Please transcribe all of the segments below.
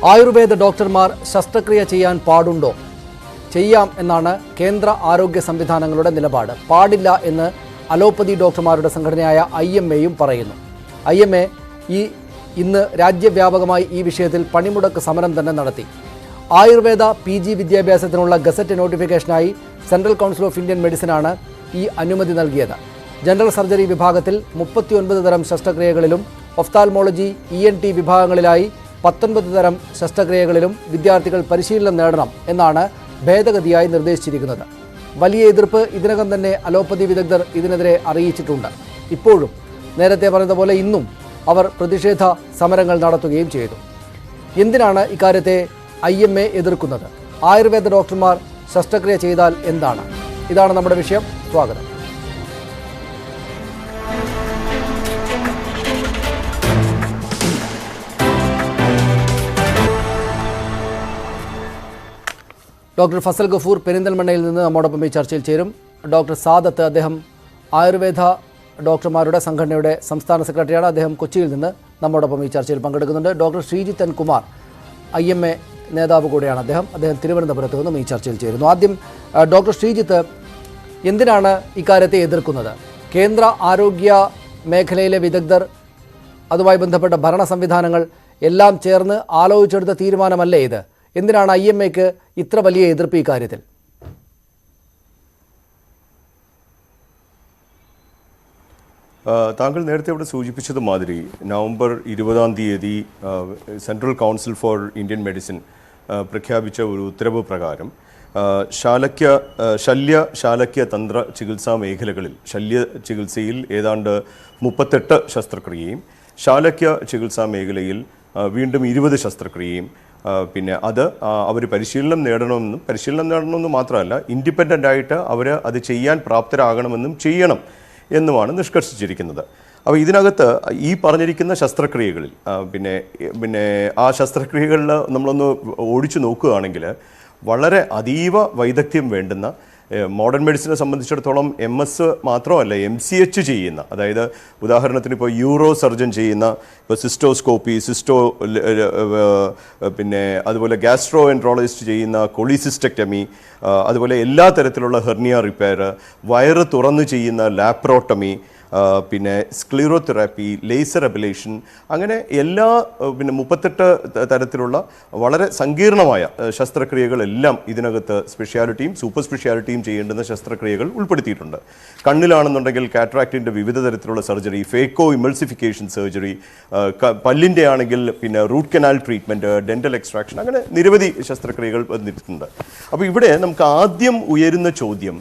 ആയുർവേദ ഡോക്ടർമാർ ശസ്ത്രക്രിയ ചെയ്യാൻ പാടുണ്ടോ? ചെയ്യാം എന്നാണ് കേന്ദ്ര ആരോഗ്യ സംവിധാനങ്ങളുടെ നിലപാട്. പാടില്ല എന്ന് അലോപ്പതി ഡോക്ടർമാരുടെ സംഘടനയായ IMAയും പറയുന്നു. IMA ഇന്ന് രാജ്യവ്യാപകമായി ഈ വിഷയത്തിൽ പണിമുടക്ക് സമരം തന്നെ നടത്തി. ആയുർവേദ PG വിദ്യാഭ്യാസത്തിനുള്ള ഗസറ്റ് നോട്ടിഫിക്കേഷനായി സെൻട്രൽ കൗൺസിൽ ഓഫ് ഇന്ത്യൻ മെഡിസിനാണ് ഈ അനുമതി നൽകിയത്. ജനറൽ സർജറി വിഭാഗത്തിൽ 39 തരം ശസ്ത്രക്രിയകളിലും ഒഫ്താൽമോളജി ENT വിഭാഗങ്ങളിലായി 19 തരം ശസ്ത്രക്രിയകളിലും വിദ്യാർത്ഥികൾ പരിശീലനം നേടണം എന്നാണ് ഭേദഗതിയായി നിർദ്ദേശിച്ചിരിക്കുന്നത്. വലിയ എതിർപ്പ് ഇതിനകം തന്നെ അലോപ്പതി വിദഗ്ധർ ഇതിനെതിരെ അറിയിച്ചിട്ടുണ്ട്. ഇപ്പോഴും നേരത്തെ പറഞ്ഞതുപോലെ ഇന്നും അവർ പ്രതിഷേധ സമരങ്ങൾ നടത്തുകയും ചെയ്തു. എന്തിനാണ് ഇക്കാര്യത്തെ IMA എതിർക്കുന്നത്? ആയുർവേദ ഡോക്ടർമാർ ശസ്ത്രക്രിയ ചെയ്താൽ എന്താണ്? ഇതാണ് നമ്മുടെ വിഷയം. സ്വാഗതം. ഡോക്ടർ ഫസൽ ഗഫൂർ പെരിന്തൽമണ്ണയിൽ നിന്ന് നമ്മോടൊപ്പം ഈ ചർച്ചയിൽ ചേരും. ഡോക്ടർ സാദത്ത്, അദ്ദേഹം ആയുർവേദ ഡോക്ടർമാരുടെ സംഘടനയുടെ സംസ്ഥാന സെക്രട്ടറിയാണ്. അദ്ദേഹം കൊച്ചിയിൽ നിന്ന് നമ്മോടൊപ്പം ഈ ചർച്ചയിൽ പങ്കെടുക്കുന്നുണ്ട്. Doctor Sreejith N Kumar, IMA നേതാവ് കൂടെയാണ് അദ്ദേഹം തിരുവനന്തപുരത്ത് നിന്നും ഈ ചർച്ചയിൽ ചേരുന്നു. ആദ്യം ഡോക്ടർ ശ്രീജിത്ത്, എന്തിനാണ് ഇക്കാര്യത്തെ എതിർക്കുന്നത്? കേന്ദ്ര ആരോഗ്യ മേഖലയിലെ വിദഗ്ധർ, അതുമായി ബന്ധപ്പെട്ട ഭരണ സംവിധാനങ്ങൾ എല്ലാം ചേർന്ന് ആലോചിച്ചെടുത്ത തീരുമാനമല്ലേ ഇത്? എന്തിനാണ് IMAക്ക് ഇത്ര വലിയ എതിർപ്പ് ഇക്കാര്യത്തിൽ? താങ്കൾ നേരത്തെ ഇവിടെ സൂചിപ്പിച്ചത് മാതിരി നവംബർ 20-ാം തീയതി central council for Indian medicine പ്രഖ്യാപിച്ച ഒരു ഉത്തരവ് പ്രകാരം ശാലക്യ തന്ത്ര ചികിത്സാ മേഖലകളിൽ ശല്യ ചികിത്സയിൽ ഏതാണ്ട് 38 ശസ്ത്രക്രിയയും ശാലക്യ ചികിത്സാ മേഖലയിൽ വീണ്ടും 20 ശസ്ത്രക്രിയയും പിന്നെ അത് അവർ പരിശീലനം നേടണമെന്നും മാത്രമല്ല ഇൻഡിപെൻഡൻ്റ് ആയിട്ട് അവർ അത് ചെയ്യാൻ പ്രാപ്തരാകണമെന്നും ചെയ്യണം എന്നുമാണ് നിഷ്കർഷിച്ചിരിക്കുന്നത്. അപ്പോൾ ഇതിനകത്ത് ഈ പറഞ്ഞിരിക്കുന്ന ശസ്ത്രക്രിയകളിൽ പിന്നെ ആ ശസ്ത്രക്രിയകളിൽ നമ്മളൊന്ന് ഓടിച്ചു നോക്കുകയാണെങ്കിൽ വളരെ അതീവ വൈദഗ്ധ്യം വേണ്ടുന്ന, മോഡേൺ മെഡിസിനെ സംബന്ധിച്ചിടത്തോളം MS മാത്രമല്ല MCH ചെയ്യുന്ന, അതായത് ഉദാഹരണത്തിന് ഇപ്പോൾ യൂറോ സർജൻ ചെയ്യുന്ന, ഇപ്പോൾ സിസ്റ്റോസ്കോപ്പി, പിന്നെ അതുപോലെ ഗ്യാസ്ട്രോ എൻട്രോളജിസ്റ്റ് ചെയ്യുന്ന കൊളിസിസ്റ്റക്ടമി, അതുപോലെ എല്ലാ തരത്തിലുള്ള ഹെർണിയ റിപ്പയർ, വയറ് തുറന്ന് ചെയ്യുന്ന ലാപ്രോട്ടമി, പിന്നെ സ്ക്ലീറോതെറാപ്പി, ലേസർ അബിലേഷൻ, അങ്ങനെ എല്ലാ 38 തരത്തിലുള്ള വളരെ സങ്കീർണമായ ശസ്ത്രക്രിയകളെല്ലാം ഇതിനകത്ത് സ്പെഷ്യാലിറ്റിയും സൂപ്പർ സ്പെഷ്യാലിറ്റിയും ചെയ്യേണ്ടുന്ന ശസ്ത്രക്രിയകൾ ഉൾപ്പെടുത്തിയിട്ടുണ്ട്. കണ്ണിലാണെന്നുണ്ടെങ്കിൽ കാറ്ററാക്റ്റിൻ്റെ വിവിധ തരത്തിലുള്ള സർജറി, ഫേക്കോ ഇമൾസിഫിക്കേഷൻ സർജറി, പല്ലിൻ്റെ ആണെങ്കിൽ പിന്നെ root canal treatment, dental extraction, അങ്ങനെ നിരവധി ശസ്ത്രക്രിയകൾ വന്നിട്ടുണ്ട്. അപ്പോൾ ഇവിടെ നമുക്ക് ആദ്യം ഉയരുന്ന ചോദ്യം,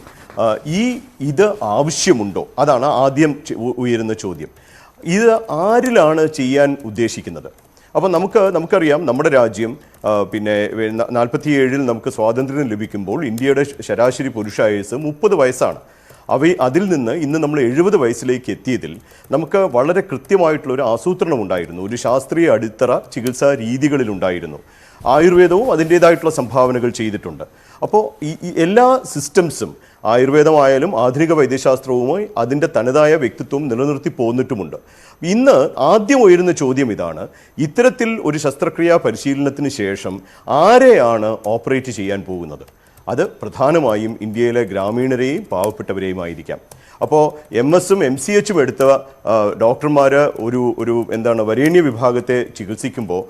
ഇത് ആവശ്യമുണ്ടോ? അതാണ് ആദ്യം ഉയരുന്ന ചോദ്യം. ഇത് ആരിലാണ് ചെയ്യാൻ ഉദ്ദേശിക്കുന്നത്? അപ്പോൾ നമുക്കറിയാം, നമ്മുടെ രാജ്യം പിന്നെ 47-ൽ നമുക്ക് സ്വാതന്ത്ര്യം ലഭിക്കുമ്പോൾ ഇന്ത്യയുടെ ശരാശരി പുരുഷായുസ് 30 വയസ്സാണ്. അതിൽ നിന്ന് ഇന്ന് നമ്മൾ 70 വയസ്സിലേക്ക് എത്തിയതിൽ നമുക്ക് വളരെ കൃത്യമായിട്ടുള്ളൊരു ആസൂത്രണം ഉണ്ടായിരുന്നു, ഒരു ശാസ്ത്രീയ അടിത്തറ ചികിത്സാ രീതികളിലുണ്ടായിരുന്നു. ആയുർവേദവും അതിൻ്റേതായിട്ടുള്ള സംഭാവനകൾ ചെയ്തിട്ടുണ്ട്. അപ്പോൾ ഈ എല്ലാ സിസ്റ്റംസും, ആയുർവേദമായാലും ആധുനിക വൈദ്യശാസ്ത്രവുമായി അതിൻ്റെ തനതായ വ്യക്തിത്വം നിലനിർത്തി പോന്നിട്ടുമുണ്ട്. ഇന്ന് ആദ്യം ഉയരുന്ന ചോദ്യം ഇതാണ്, ഇത്തരത്തിൽ ഒരു ശസ്ത്രക്രിയാ പരിശീലനത്തിന് ശേഷം ആരെയാണ് ഓപ്പറേറ്റ് ചെയ്യാൻ പോകുന്നത്? അത് പ്രധാനമായും ഇന്ത്യയിലെ ഗ്രാമീണരെയും പാവപ്പെട്ടവരെയും ആയിരിക്കാം. അപ്പോൾ MS-ഉം MCH-ഉം എടുത്ത ഡോക്ടർമാർ ഒരു വരേണ്യ വിഭാഗത്തെ ചികിത്സിക്കുമ്പോൾ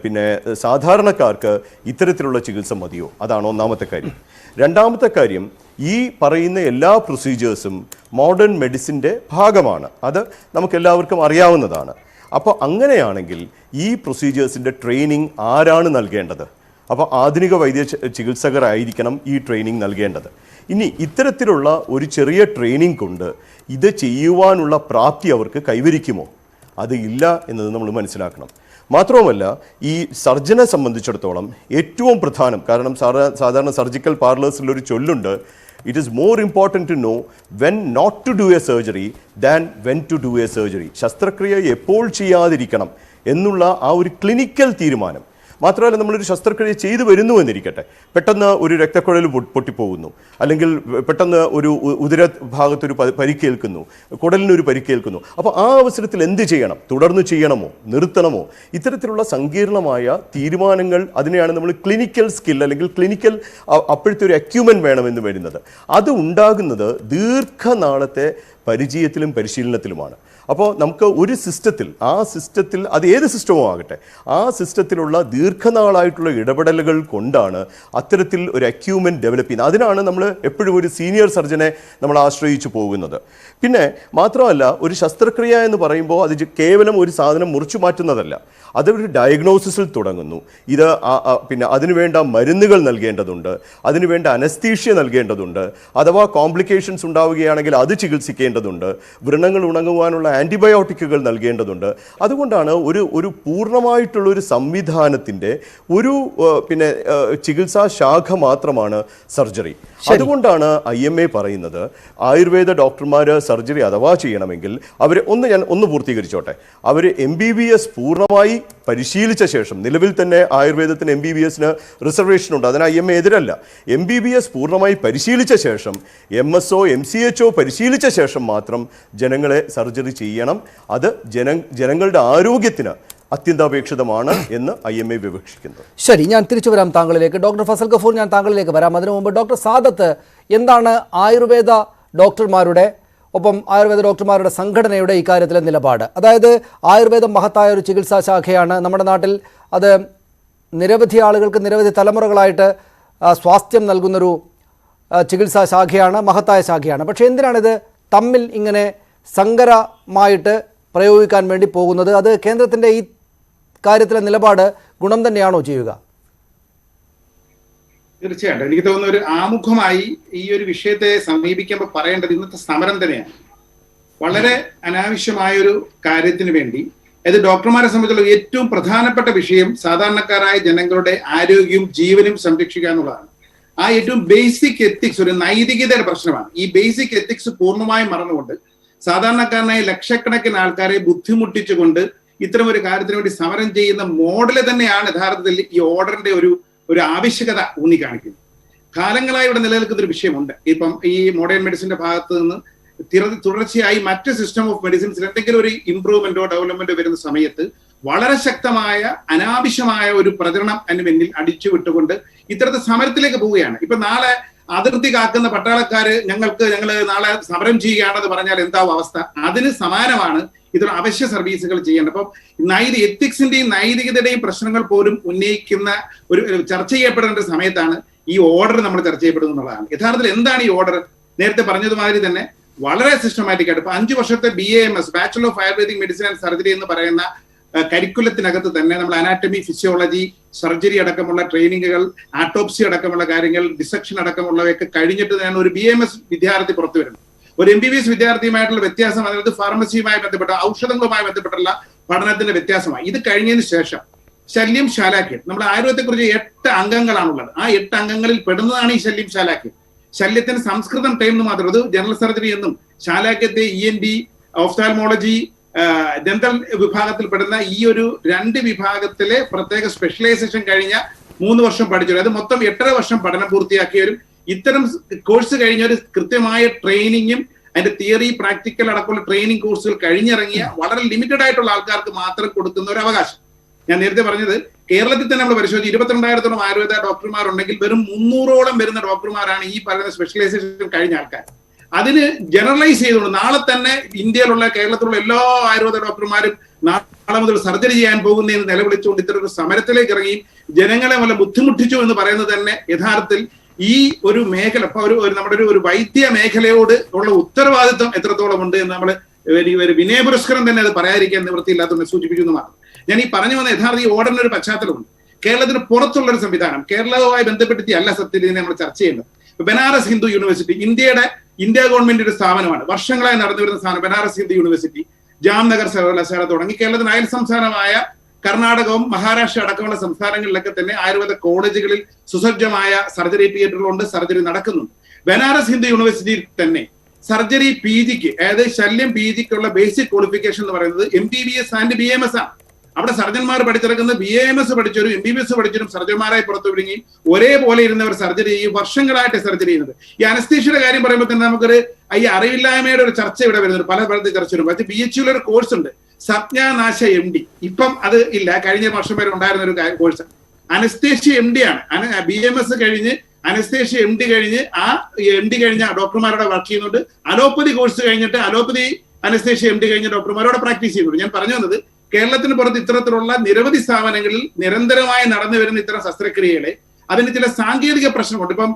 പിന്നെ സാധാരണക്കാർക്ക് ഇത്തരത്തിലുള്ള ചികിത്സ മതിയോ? അതാണ് ഒന്നാമത്തെ കാര്യം. രണ്ടാമത്തെ കാര്യം, ഈ പറയുന്ന എല്ലാ പ്രൊസീജിയേഴ്സും മോഡേൺ മെഡിസിൻ്റെ ഭാഗമാണ്. അത് നമുക്കെല്ലാവർക്കും അറിയാവുന്നതാണ്. അപ്പോൾ അങ്ങനെയാണെങ്കിൽ ഈ പ്രൊസീജിയേഴ്സിൻ്റെ ട്രെയിനിങ് ആരാണ് നൽകേണ്ടത്? അപ്പോൾ ആധുനിക വൈദ്യ ചികിത്സകരായിരിക്കണം ഈ ട്രെയിനിങ് നൽകേണ്ടത്. ഇനി ഇത്തരത്തിലുള്ള ഒരു ചെറിയ ട്രെയിനിങ് കൊണ്ട് ഇത് ചെയ്യുവാനുള്ള പ്രാപ്തി അവർക്ക് കൈവരിക്കുമോ? അത് ഇല്ല എന്നത് നമ്മൾ മനസ്സിലാക്കണം. മാത്രവുമല്ല, ഈ സർജനെ സംബന്ധിച്ചിടത്തോളം ഏറ്റവും പ്രധാനം, കാരണം സാധാരണ സർജിക്കൽ പാർലേഴ്സിലൊരു ചൊല്ലുണ്ട്, it is more important to know when not to do a surgery than when to do a surgery. ശസ്ത്രക്രിയ എപ്പോൾ ചെയ്യാതിരിക്കണം എന്നുള്ള ആ ഒരു ക്ലിനിക്കൽ തീരുമാനം, മാത്രമല്ല നമ്മളൊരു ശസ്ത്രക്രിയ ചെയ്തു വരുന്നു എന്നിരിക്കട്ടെ, പെട്ടെന്ന് ഒരു രക്തക്കുഴൽ പൊട്ടിപ്പോകുന്നു, അല്ലെങ്കിൽ പെട്ടെന്ന് ഒരു ഉദര ഭാഗത്തൊരു പരിക്കേൽക്കുന്നു, കുടലിനൊരു പരിക്കേൽക്കുന്നു. അപ്പോൾ ആ അവസരത്തിൽ എന്ത് ചെയ്യണം? തുടർന്ന് ചെയ്യണമോ, നിർത്തണമോ? ഇത്തരത്തിലുള്ള സങ്കീർണമായ തീരുമാനങ്ങൾ, അതിനെയാണ് നമ്മൾ ക്ലിനിക്കൽ സ്കിൽ അല്ലെങ്കിൽ ക്ലിനിക്കൽ അപ്പോഴത്തെ ഒരു അക്യൂമെന്റ് വേണമെന്ന് വരുന്നത്. അത് ഉണ്ടാകുന്നത് ദീർഘനാളത്തെ പരിചയത്തിലും പരിശീലനത്തിലുമാണ്. അപ്പോൾ നമുക്ക് ഒരു സിസ്റ്റത്തിൽ, ആ സിസ്റ്റത്തിൽ അത് ഏത് സിസ്റ്റമോ ആകട്ടെ, ആ സിസ്റ്റത്തിലുള്ള ദീർഘനാളായിട്ടുള്ള ഇടപെടലുകൾ കൊണ്ടാണ് അത്തരത്തിൽ ഒരു അക്യൂമെന്റ് ഡെവലപ്പ് ചെയ്യുന്നത്. അതിനാണ് നമ്മൾ എപ്പോഴും ഒരു സീനിയർ സർജനെ നമ്മൾ ആശ്രയിച്ചു പോകുന്നത്. പിന്നെ മാത്രമല്ല, ഒരു ശസ്ത്രക്രിയ എന്ന് പറയുമ്പോൾ അത് കേവലം ഒരു സാധനം മുറിച്ചു മാറ്റുന്നതല്ല, അതൊരു ഡയഗ്നോസിസിൽ തുടങ്ങുന്നു. ഇത് പിന്നെ അതിനുവേണ്ട മരുന്നുകൾ നൽകേണ്ടതുണ്ട്, അതിനുവേണ്ട അനസ്തീഷ്യ നൽകേണ്ടതുണ്ട്, അഥവാ കോംപ്ലിക്കേഷൻസ് ഉണ്ടാവുകയാണെങ്കിൽ അത് ചികിത്സിക്കേണ്ടതുണ്ട്, വ്രണങ്ങൾ ഉണങ്ങുവാനുള്ള ആൻറ്റിബയോട്ടിക്കുകൾ നൽകേണ്ടതുണ്ട്. അതുകൊണ്ടാണ് ഒരു പൂർണ്ണമായിട്ടുള്ളൊരു സംവിധാനത്തിൻ്റെ ഒരു പിന്നെ ചികിത്സാ ശാഖ മാത്രമാണ് സർജറി. അതുകൊണ്ടാണ് IMA പറയുന്നത് ആയുർവേദ ഡോക്ടർമാർ സർജറി അഥവാ ചെയ്യണമെങ്കിൽ ഞാൻ ഒന്ന് പൂർത്തീകരിച്ചോട്ടെ, അവർ MBBS പൂർണ്ണമായി പരിശീലിച്ച ശേഷം, നിലവിൽ തന്നെ ആയുർവേദത്തിന് MBBSന് റിസർവേഷൻ ഉണ്ട്, അതിന് IMA എതിരല്ല. MBBS പൂർണ്ണമായി പരിശീലിച്ച ശേഷം, MSO MCHO പരിശീലിച്ച ശേഷം മാത്രം ജനങ്ങളെ സർജറി ചെയ്യണം. അത് ജനങ്ങളുടെ ആരോഗ്യത്തിന് അത്യന്താപേക്ഷിതമാണ് എന്ന് IMA വിവക്ഷിക്കുന്നു. ശരി, ഞാൻ തിരിച്ചു വരാം താങ്കളിലേക്ക്. ഡോക്ടർ ഫസൽ ഗഫൂർ, ഞാൻ താങ്കളിലേക്ക് വരാം. അതിനു മുമ്പ് ഡോക്ടർ സാദത്ത്, എന്താണ് ആയുർവേദ ഡോക്ടർമാരുടെ ഒപ്പം ആയുർവേദ ഡോക്ടർമാരുടെ സംഘടനയുടെ ഇക്കാര്യത്തിലെ നിലപാട്? അതായത് ആയുർവേദം മഹത്തായ ഒരു ചികിത്സാ ശാഖയാണ് നമ്മുടെ നാട്ടിൽ. അത് നിരവധി ആളുകൾക്ക് നിരവധി തലമുറകളായിട്ട് സ്വാസ്ഥ്യം നൽകുന്നൊരു ചികിത്സാ ശാഖയാണ്, മഹത്തായ ശാഖയാണ്. പക്ഷേ എന്തിനാണിത് തമ്മിൽ ഇങ്ങനെ സങ്കരമായിട്ട് പ്രയോഗിക്കാൻ വേണ്ടി പോകുന്നത്? അത് കേന്ദ്രത്തിൻ്റെ ഈ കാര്യത്തിലെ നിലപാട് ഗുണം തന്നെയാണോ ചെയ്യുക? തീർച്ചയായിട്ടും എനിക്ക് തോന്നുന്ന ഒരു ആമുഖമായി ഈ ഒരു വിഷയത്തെ സമീപിക്കുമ്പോൾ പറയേണ്ടത് ഇന്നത്തെ സമരം തന്നെയാണ്. വളരെ അനാവശ്യമായൊരു കാര്യത്തിന് വേണ്ടി, അതായത് ഡോക്ടർമാരെ സംബന്ധിച്ചുള്ള ഏറ്റവും പ്രധാനപ്പെട്ട വിഷയം സാധാരണക്കാരായ ജനങ്ങളുടെ ആരോഗ്യവും ജീവനും സംരക്ഷിക്കുക എന്നുള്ളതാണ്. ആ ഏറ്റവും ബേസിക് എത്തിക്സ്, ഒരു നൈതികതയുടെ പ്രശ്നമാണ്. ഈ ബേസിക് എത്തിക്സ് പൂർണ്ണമായും മറന്നുകൊണ്ട് സാധാരണക്കാരനായ ലക്ഷക്കണക്കിന് ആൾക്കാരെ ബുദ്ധിമുട്ടിച്ചുകൊണ്ട് ഇത്തരം ഒരു കാര്യത്തിന് വേണ്ടി സമരം ചെയ്യുന്ന മോഡല് തന്നെയാണ് യഥാർത്ഥത്തിൽ ഈ ഓർഡറിന്റെ ഒരു ആവശ്യകത ഊന്നിക്കാണിക്കുന്നത്. കാലങ്ങളായി ഇവിടെ നിലനിൽക്കുന്ന ഒരു വിഷയമുണ്ട്. ഇപ്പം ഈ മോഡേൺ മെഡിസിന്റെ ഭാഗത്ത് നിന്ന് തുടർച്ചയായി മറ്റ് സിസ്റ്റം ഓഫ് മെഡിസിൻസിൽ എന്തെങ്കിലും ഒരു ഇംപ്രൂവ്മെന്റോ ഡെവലപ്മെന്റോ വരുന്ന സമയത്ത് വളരെ ശക്തമായ അനാവശ്യമായ ഒരു പ്രചരണം അതിന് പിന്നിൽ അടിച്ചു വിട്ടുകൊണ്ട് ഇത്തരത്തിൽ സമരത്തിലേക്ക് പോവുകയാണ്. ഇപ്പൊ നാളെ അതിർത്തി കാക്കുന്ന പട്ടാളക്കാര് ഞങ്ങൾ നാളെ സമരം ചെയ്യുകയാണെന്ന് പറഞ്ഞാൽ എന്താവും അവസ്ഥ? അതിന് സമാനമാണ് ഇത്തരം അവശ്യ സർവീസുകൾ ചെയ്യേണ്ടത്. അപ്പം എത്തിക്സിന്റെയും നൈതികതയുടെയും പ്രശ്നങ്ങൾ പോലും ഉന്നയിക്കുന്ന ഒരു ചർച്ച ചെയ്യപ്പെടേണ്ട സമയത്താണ് ഈ ഓർഡർ നമ്മൾ ചർച്ച ചെയ്യപ്പെടുന്നത് എന്നുള്ളതാണ്. യഥാർത്ഥത്തിൽ എന്താണ് ഈ ഓർഡർ? നേരത്തെ പറഞ്ഞതുമാതിരി തന്നെ വളരെ സിസ്റ്റമാറ്റിക് ആയിട്ട് ഇപ്പൊ 5 വർഷത്തെ BAMS, bachelor of ayurvedic medicine and surgery എന്ന് പറയുന്ന കരിക്കുലത്തിനകത്ത് തന്നെ നമ്മൾ അനാറ്റമി, ഫിസിയോളജി, സർജറി അടക്കമുള്ള ട്രെയിനിങ്ങുകൾ, ആട്ടോപ്സി അടക്കമുള്ള കാര്യങ്ങൾ, ഡിസക്ഷൻ അടക്കമുള്ളവയൊക്കെ കഴിഞ്ഞിട്ട് ഞാൻ ഒരു BAMS വിദ്യാർത്ഥി പുറത്തു വരുന്നത്. ഒരു MBBS വിദ്യാർത്ഥിയുമായിട്ടുള്ള വ്യത്യാസം, അതായത് ഫാർമസിയുമായി ബന്ധപ്പെട്ട ഔഷധങ്ങളുമായി ബന്ധപ്പെട്ടുള്ള പഠനത്തിന്റെ വ്യത്യാസമായി. ഇത് കഴിഞ്ഞതിന് ശേഷം ശല്യം ശാലാക്യം, നമ്മുടെ ആയുർവേദത്തെ കുറിച്ച് 8 അംഗങ്ങളാണുള്ളത്. ആ 8 അംഗങ്ങളിൽ പെടുന്നതാണ് ഈ ശല്യം ശാലാക്യം. ശല്യത്തിന് സംസ്കൃതം ടൈം എന്ന് മാത്രം, അത് ജനറൽ സർജറി എന്നും ശാലാക്യത്തെ ENT, ഓഫ്താൽമോളജി, ഡെന്റൽ വിഭാഗത്തിൽ പെടുന്ന ഈ ഒരു 2 വിഭാഗത്തിലെ പ്രത്യേക സ്പെഷ്യലൈസേഷൻ കഴിഞ്ഞ 3 വർഷം പഠിച്ചവരും, അത് മൊത്തം 8.5 വർഷം പഠനം പൂർത്തിയാക്കിയവരും, ഇത്തരം കോഴ്സ് കഴിഞ്ഞ ഒരു കൃത്യമായ ട്രെയിനിങ്ങും അതിന്റെ തിയറി, പ്രാക്ടിക്കൽ അടക്കമുള്ള ട്രെയിനിങ് കോഴ്സുകൾ കഴിഞ്ഞിറങ്ങിയ വളരെ ലിമിറ്റഡ് ആയിട്ടുള്ള ആൾക്കാർക്ക് മാത്രം കൊടുക്കുന്ന ഒരു അവകാശം. ഞാൻ നേരത്തെ പറഞ്ഞത്, കേരളത്തിൽ തന്നെ നമ്മൾ പരിശോധിച്ച് 22,000-ഓളം ആയുർവേദ ഡോക്ടർമാരുണ്ടെങ്കിൽ വെറും 300-ഓളം വരുന്ന ഡോക്ടർമാരാണ് ഈ പറയുന്ന സ്പെഷ്യലൈസേഷൻ കഴിഞ്ഞ ആൾക്കാർ. അതിന് ജനറലൈസ് ചെയ്തുകൊണ്ട് നാളെ തന്നെ ഇന്ത്യയിലുള്ള, കേരളത്തിലുള്ള എല്ലാ ആയുർവേദ ഡോക്ടർമാരും നാളെ മുതൽ സർജറി ചെയ്യാൻ പോകുന്നതെന്ന് നിലവിളിച്ചുകൊണ്ട് ഇത്തരം ഒരു സമരത്തിലേക്ക് ഇറങ്ങി ജനങ്ങളെ വല്ല ബുദ്ധിമുട്ടിച്ചു എന്ന് പറയുന്നത് തന്നെ യഥാർത്ഥത്തിൽ ഈ ഒരു മേഖല, ഇപ്പൊ നമ്മുടെ ഒരു വൈദ്യ മേഖലയോട് ഉള്ള ഉത്തരവാദിത്വം എത്രത്തോളം ഉണ്ട് എന്ന് നമ്മൾ ഒരു വിനയപുരസ്കരം തന്നെ അത് പറയാതിരിക്കാൻ നിവൃത്തിയില്ലാത്തതുകൊണ്ട് സൂചിപ്പിക്കുന്നു മാത്രം. ഞാൻ ഈ പറഞ്ഞു വന്ന യഥാർത്ഥ ഈ ഓർഡറിന് ഒരു പശ്ചാത്തലമുണ്ട്. കേരളത്തിന് പുറത്തുള്ള ഒരു സംവിധാനം, കേരളവുമായി ബന്ധപ്പെടുത്തി അല്ല സത്യത്തിൽ ഇതിനെ നമ്മൾ ചർച്ച ചെയ്യുന്നത്. Banaras Hindu university India government ഒരു സ്ഥാപനമാണ്, വർഷങ്ങളായി നടന്നു വരുന്ന സ്ഥാനം. ബനാറസ് ഹിന്ദു യൂണിവേഴ്സിറ്റി, ജാംനഗർ സർവകലാശാല തുടങ്ങി കേരളത്തിന് അയൽ സംസ്ഥാനമായ കർണാടകവും മഹാരാഷ്ട്ര അടക്കമുള്ള സംസ്ഥാനങ്ങളിലൊക്കെ തന്നെ ആയുർവേദ കോളേജുകളിൽ സുസജ്ജമായ സർജറി തിയേറ്ററുകളുണ്ട്, സർജറി നടക്കുന്നുണ്ട്. ബനാറസ് ഹിന്ദു യൂണിവേഴ്സിറ്റിയിൽ തന്നെ സർജറി PGക്ക്, അതായത് ശല്യം PGക്കുള്ള ബേസിക് ക്വാളിഫിക്കേഷൻ എന്ന് പറയുന്നത് MBBS ആൻഡ് BAMS ആണ്. അവിടെ സർജന്മാർ പഠിച്ചിറക്കുന്ന BAMS പഠിച്ചവരും MBBS പഠിച്ചവരും സർജന്മാരായി പുറത്തു വിടുകയും ഒരേപോലെ ഇരുന്നവർ സർജറി ചെയ്യും, വർഷങ്ങളായിട്ട് സർജറി ചെയ്യുന്നത്. ഈ അനസ്തീഷ്യയുടെ കാര്യം പറയുമ്പോൾ തന്നെ നമുക്കൊരു ഈ അറിവില്ലായ്മയുടെ ഒരു ചർച്ച ഇവിടെ വരുന്നത്, പല സ്ഥലത്ത് ചർച്ച വരും. പക്ഷേ BHU ഒരു കോഴ്സ് ഉണ്ട്, സംജ്ഞാനാശ MD. ഇപ്പം അത് ഇല്ല, കഴിഞ്ഞ വർഷം വരെ ഉണ്ടായിരുന്ന ഒരു കോഴ്സ്. അനസ്തേഷ്യ MD ആണ്. BMS കഴിഞ്ഞ് അനസ്തേഷ്യ MD കഴിഞ്ഞ് MD കഴിഞ്ഞ ഡോക്ടർമാരോടെ വർക്ക് ചെയ്യുന്നുണ്ട്. അലോപ്പതി കോഴ്സ് കഴിഞ്ഞിട്ട് അലോപ്പതി അനസ്തേഷ്യ MD കഴിഞ്ഞ ഡോക്ടർമാരോടെ പ്രാക്ടീസ് ചെയ്യുന്നുണ്ട്. ഞാൻ പറഞ്ഞു വന്നത്, കേരളത്തിന് പുറത്ത് ഇത്തരത്തിലുള്ള നിരവധി സ്ഥാപനങ്ങളിൽ നിരന്തരമായി നടന്നു വരുന്ന ഇത്തരം ശസ്ത്രക്രിയകളെ അതിന് ചില സാങ്കേതിക പ്രശ്നമുണ്ട്. ഇപ്പം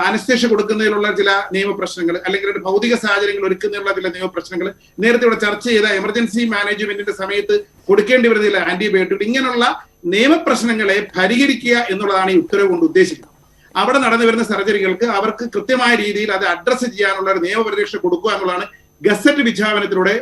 അനസ്തേഷ്യ കൊടുക്കുന്നതിലുള്ള ചില നിയമപ്രശ്നങ്ങൾ, അല്ലെങ്കിൽ ഒരു ഭൗതിക സാഹചര്യങ്ങൾ ഒരുക്കുന്നതിനുള്ള ചില നിയമപ്രശ്നങ്ങൾ, നേരത്തെ ഇവിടെ ചർച്ച ചെയ്ത എമർജൻസി മാനേജ്മെന്റിന്റെ സമയത്ത് കൊടുക്കേണ്ടി വരുന്നില്ല ആന്റിബയോട്ടിക്, ഇങ്ങനെയുള്ള നിയമപ്രശ്നങ്ങളെ പരിഹരിക്കുക എന്നുള്ളതാണ് ഈ ഉത്തരവ് കൊണ്ട് ഉദ്ദേശിക്കുന്നത്. അവിടെ നടന്നു വരുന്ന സർജറികൾക്ക് അവർക്ക് കൃത്യമായ രീതിയിൽ അത് അഡ്രസ്സ് ചെയ്യാനുള്ള ഒരു നിയമപരിരക്ഷ കൊടുക്കുക എന്നുള്ളതാണ് ഗസറ്റ് വിജ്ഞാപനത്തിലൂടെ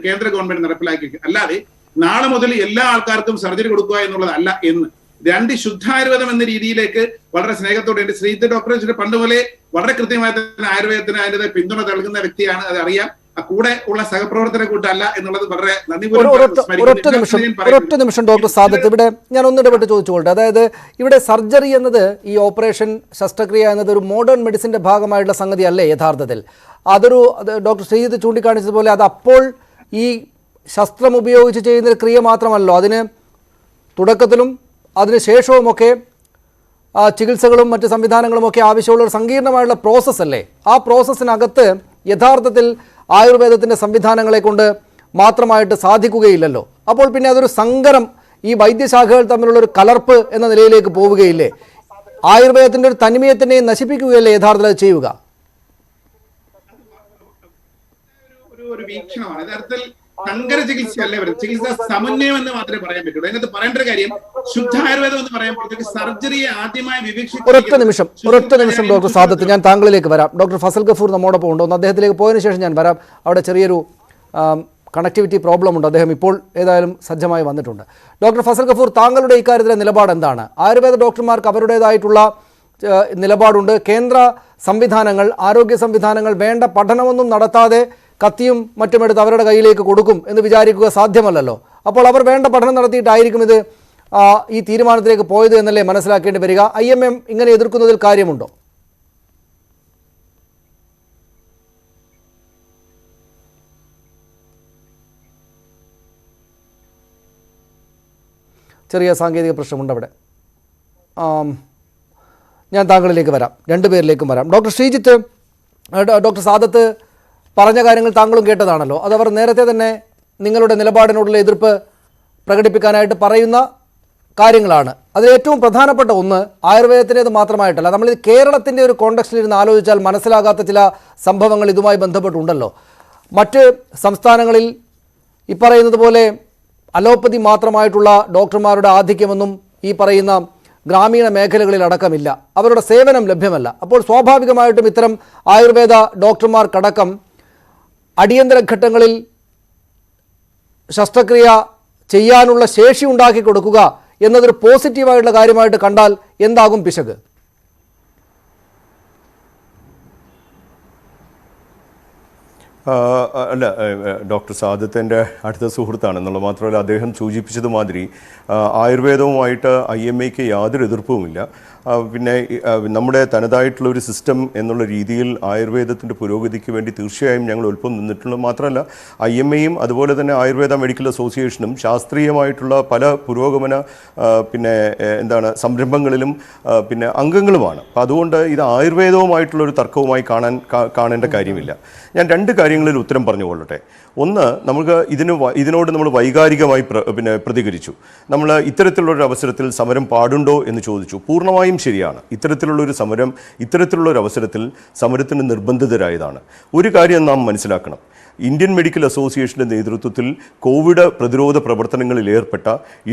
കേന്ദ്ര ഗവൺമെന്റ് നടപ്പിലാക്കിയിരിക്കുന്നത്. അല്ലാതെ നാളെ മുതൽ എല്ലാ ആൾക്കാർക്കും സർജറി കൊടുക്കുക എന്നുള്ളതല്ല എന്ന്. രണ്ട് ശുദ്ധായുർവേദം എന്ന രീതിയിലേക്ക് വളരെ സ്നേഹത്തോടെ എന്റെ ശ്രീധർ ഡോക്ടർ പണ്ട് പോലെ വളരെ കൃത്യമായി തന്നെ ആയുർവേദത്തിന് അതിന്റെ പിന്തുണ നൽകുന്ന വ്യക്തിയാണ്, അതറിയാം. കൂടെ ഉള്ള സഹപ്രവർത്തന കൂട്ടല്ല എന്നുള്ളത് വളരെ ഒരൊറ്റ നിമിഷം ഡോക്ടർ സാദത്ത്, ഇവിടെ ഞാൻ ഒന്നിടപെട്ട് ചോദിച്ചുകൊള്ളട്ടെ. അതായത് ഇവിടെ സർജറി എന്നത്, ഈ ഓപ്പറേഷൻ ശസ്ത്രക്രിയ എന്നത് ഒരു മോഡേൺ മെഡിസിന്റെ ഭാഗമായിട്ടുള്ള സംഗതി അല്ലേ യഥാർത്ഥത്തിൽ? അതൊരു ഡോക്ടർ ശ്രീജിത്ത് ചൂണ്ടിക്കാണിച്ചതുപോലെ അത് അപ്പോൾ ഈ ശസ്ത്രം ഉപയോഗിച്ച് ചെയ്യുന്ന ക്രിയ മാത്രമല്ലോ, അതിന് തുടക്കത്തിലും അതിന് ശേഷവുമൊക്കെ ചികിത്സകളും മറ്റ് സംവിധാനങ്ങളും ഒക്കെ ആവശ്യമുള്ള ഒരു സങ്കീർണമായുള്ള പ്രോസസ്സല്ലേ? ആ പ്രോസസ്സിനകത്ത് യഥാർത്ഥത്തിൽ ആയുർവേദത്തിൻ്റെ സംവിധാനങ്ങളെ കൊണ്ട് മാത്രമായിട്ട് സാധിക്കുകയില്ലല്ലോ. അപ്പോൾ പിന്നെ അതൊരു സങ്കരം, ഈ വൈദ്യശാഖകൾ തമ്മിലുള്ള ഒരു കലർപ്പ് എന്ന നിലയിലേക്ക് പോവുകയില്ലേ? ആയുർവേദത്തിൻ്റെ ഒരു തനിമയെ തന്നെ നശിപ്പിക്കുകയല്ലേ യഥാർത്ഥത്തിൽ അത് ചെയ്യുക? ഒരു വീക്ഷണമാണ് യഥാർത്ഥത്തിൽ. സങ്കര ചികിത്സയല്ലേ വരുന്നത്, ചികിത്സ സമന്വയം എന്ന് മാത്രമേ പറയാൻ പറ്റുള്ളൂ. അതിനകത്ത് പറയേണ്ട ഒരു കാര്യം, ശുദ്ധായുർവേദം എന്ന് പറയുമ്പോഴത്തേക്ക് സർജറിയെ ആദ്യമായി ഒരൊറ്റ നിമിഷം ഡോക്ടർ സാദത്ത്, ഞാൻ താങ്കളിലേക്ക് വരാം. ഡോക്ടർ ഫസൽ ഗഫൂർ നമ്മോടൊപ്പം ഉണ്ട്. ഒന്ന് അദ്ദേഹത്തിലേക്ക് പോയതിനു ശേഷം ഞാൻ വരാം. അവിടെ ചെറിയൊരു കണക്ടിവിറ്റി പ്രോബ്ലം ഉണ്ട്. അദ്ദേഹം ഇപ്പോൾ ഏതായാലും സജ്ജമായി വന്നിട്ടുണ്ട്. ഡോക്ടർ ഫസൽ ഗഫൂർ, താങ്കളുടെ ഇക്കാര്യത്തിലെ നിലപാട് എന്താണ്? ആയുർവേദ ഡോക്ടർമാർക്ക് അവരുടേതായിട്ടുള്ള നിലപാടുണ്ട്. കേന്ദ്ര സംവിധാനങ്ങൾ, ആരോഗ്യ സംവിധാനങ്ങൾ വേണ്ട പഠനമൊന്നും നടത്താതെ കത്തിയും മറ്റുമെടുത്ത് അവരുടെ കയ്യിലേക്ക് കൊടുക്കും എന്ന് വിചാരിക്കുക സാധ്യമല്ലല്ലോ. അപ്പോൾ അവർ വേണ്ട പഠനം നടത്തിയിട്ടായിരിക്കും ഇത് ഈ തീരുമാനത്തിലേക്ക് പോയത് എന്നല്ലേ മനസ്സിലാക്കേണ്ടി വരിക. IMM ഇങ്ങനെ എതിർക്കുന്നതിൽ കാര്യമുണ്ടോ? ചെറിയ സാങ്കേതിക പ്രശ്നമുണ്ട് അവിടെ. ഞാൻ താങ്കളിലേക്ക് വരാം, രണ്ടുപേരിലേക്കും വരാം. ഡോക്ടർ ശ്രീജിത്ത്, ഡോക്ടർ സാദത്ത് പറഞ്ഞ കാര്യങ്ങൾ താങ്കളും കേട്ടതാണല്ലോ. അതവർ നേരത്തെ തന്നെ നിങ്ങളുടെ നിലപാടിനോടുള്ള എതിർപ്പ് പ്രകടിപ്പിക്കാനായിട്ട് പറയുന്ന കാര്യങ്ങളാണ്. അതിൽ ഏറ്റവും പ്രധാനപ്പെട്ട ഒന്ന് ആയുർവേദത്തിൻ്റേത് മാത്രമായിട്ടല്ല, നമ്മൾ കേരളത്തിൻ്റെ ഒരു കോണ്ടെക്സ്റ്റിൽ ഇരുന്ന് ആലോചിച്ചാൽ മനസ്സിലാകാത്ത ചില സംഭവങ്ങൾ ഇതുമായി ബന്ധപ്പെട്ടുണ്ടല്ലോ. മറ്റ് സംസ്ഥാനങ്ങളിൽ ഈ പറയുന്നത് പോലെ അലോപ്പതി മാത്രമായിട്ടുള്ള ഡോക്ടർമാരുടെ ആധിക്യമൊന്നും ഈ പറയുന്ന ഗ്രാമീണ മേഖലകളിൽ അടക്കമില്ല, അവരുടെ സേവനം ലഭ്യമല്ല. അപ്പോൾ സ്വാഭാവികമായിട്ടും ഇത്തരം ആയുർവേദ ഡോക്ടർമാർക്കടക്കം അടിയന്തര ഘട്ടങ്ങളിൽ ശസ്ത്രക്രിയ ചെയ്യാനുള്ള ശേഷി ഉണ്ടാക്കി കൊടുക്കുക എന്നതൊരു പോസിറ്റീവായിട്ടുള്ള കാര്യമായിട്ട് കണ്ടാൽ എന്താകും പിശക്? അല്ല, ഡോക്ടർ സാദത്തിൻ്റെ അടുത്ത സുഹൃത്താണെന്നുള്ള മാത്രമല്ല, അദ്ദേഹം സൂചിപ്പിച്ചതുമാതിരി ആയുർവേദവുമായിട്ട് IMAക്ക് യാതൊരു എതിർപ്പുമില്ല. പിന്നെ നമ്മുടെ തനതായിട്ടുള്ള ഒരു സിസ്റ്റം എന്നുള്ള രീതിയിൽ ആയുർവേദത്തിൻ്റെ പുരോഗതിക്ക് വേണ്ടി തീർച്ചയായും ഞങ്ങൾ ഒപ്പം നിന്നിട്ടുള്ളത്. മാത്രമല്ല IMAയും അതുപോലെ തന്നെ ആയുർവേദ മെഡിക്കൽ അസോസിയേഷനും ശാസ്ത്രീയമായിട്ടുള്ള പല പുരോഗമന സംരംഭങ്ങളിലും പിന്നെ അംഗങ്ങളുമാണ്. അപ്പം അതുകൊണ്ട് ഇത് ആയുർവേദവുമായിട്ടുള്ളൊരു തർക്കവുമായി കാണേണ്ട കാര്യമില്ല. ഞാൻ രണ്ട് കാര്യങ്ങളിൽ ഉത്തരം പറഞ്ഞുകൊള്ളട്ടെ. ഒന്ന്, നമുക്ക് ഇതിനോട് നമ്മൾ വൈകാരികമായി പ്രതികരിച്ചു. നമ്മൾ ഇത്തരത്തിലുള്ളൊരു അവസരത്തിൽ സമരം പാടുണ്ടോ എന്ന് ചോദിച്ചു. പൂർണ്ണമായും ശരിയാണ്. ഇത്തരത്തിലുള്ളൊരു സമരം, ഇത്തരത്തിലുള്ളൊരു അവസരത്തിൽ സമരത്തിന് നിർബന്ധിതരായതാണ്. ഒരു കാര്യം നാം മനസ്സിലാക്കണം, ഇന്ത്യൻ മെഡിക്കൽ അസോസിയേഷൻ്റെ നേതൃത്വത്തിൽ കോവിഡ് പ്രതിരോധ പ്രവർത്തനങ്ങളിൽ ഏർപ്പെട്ട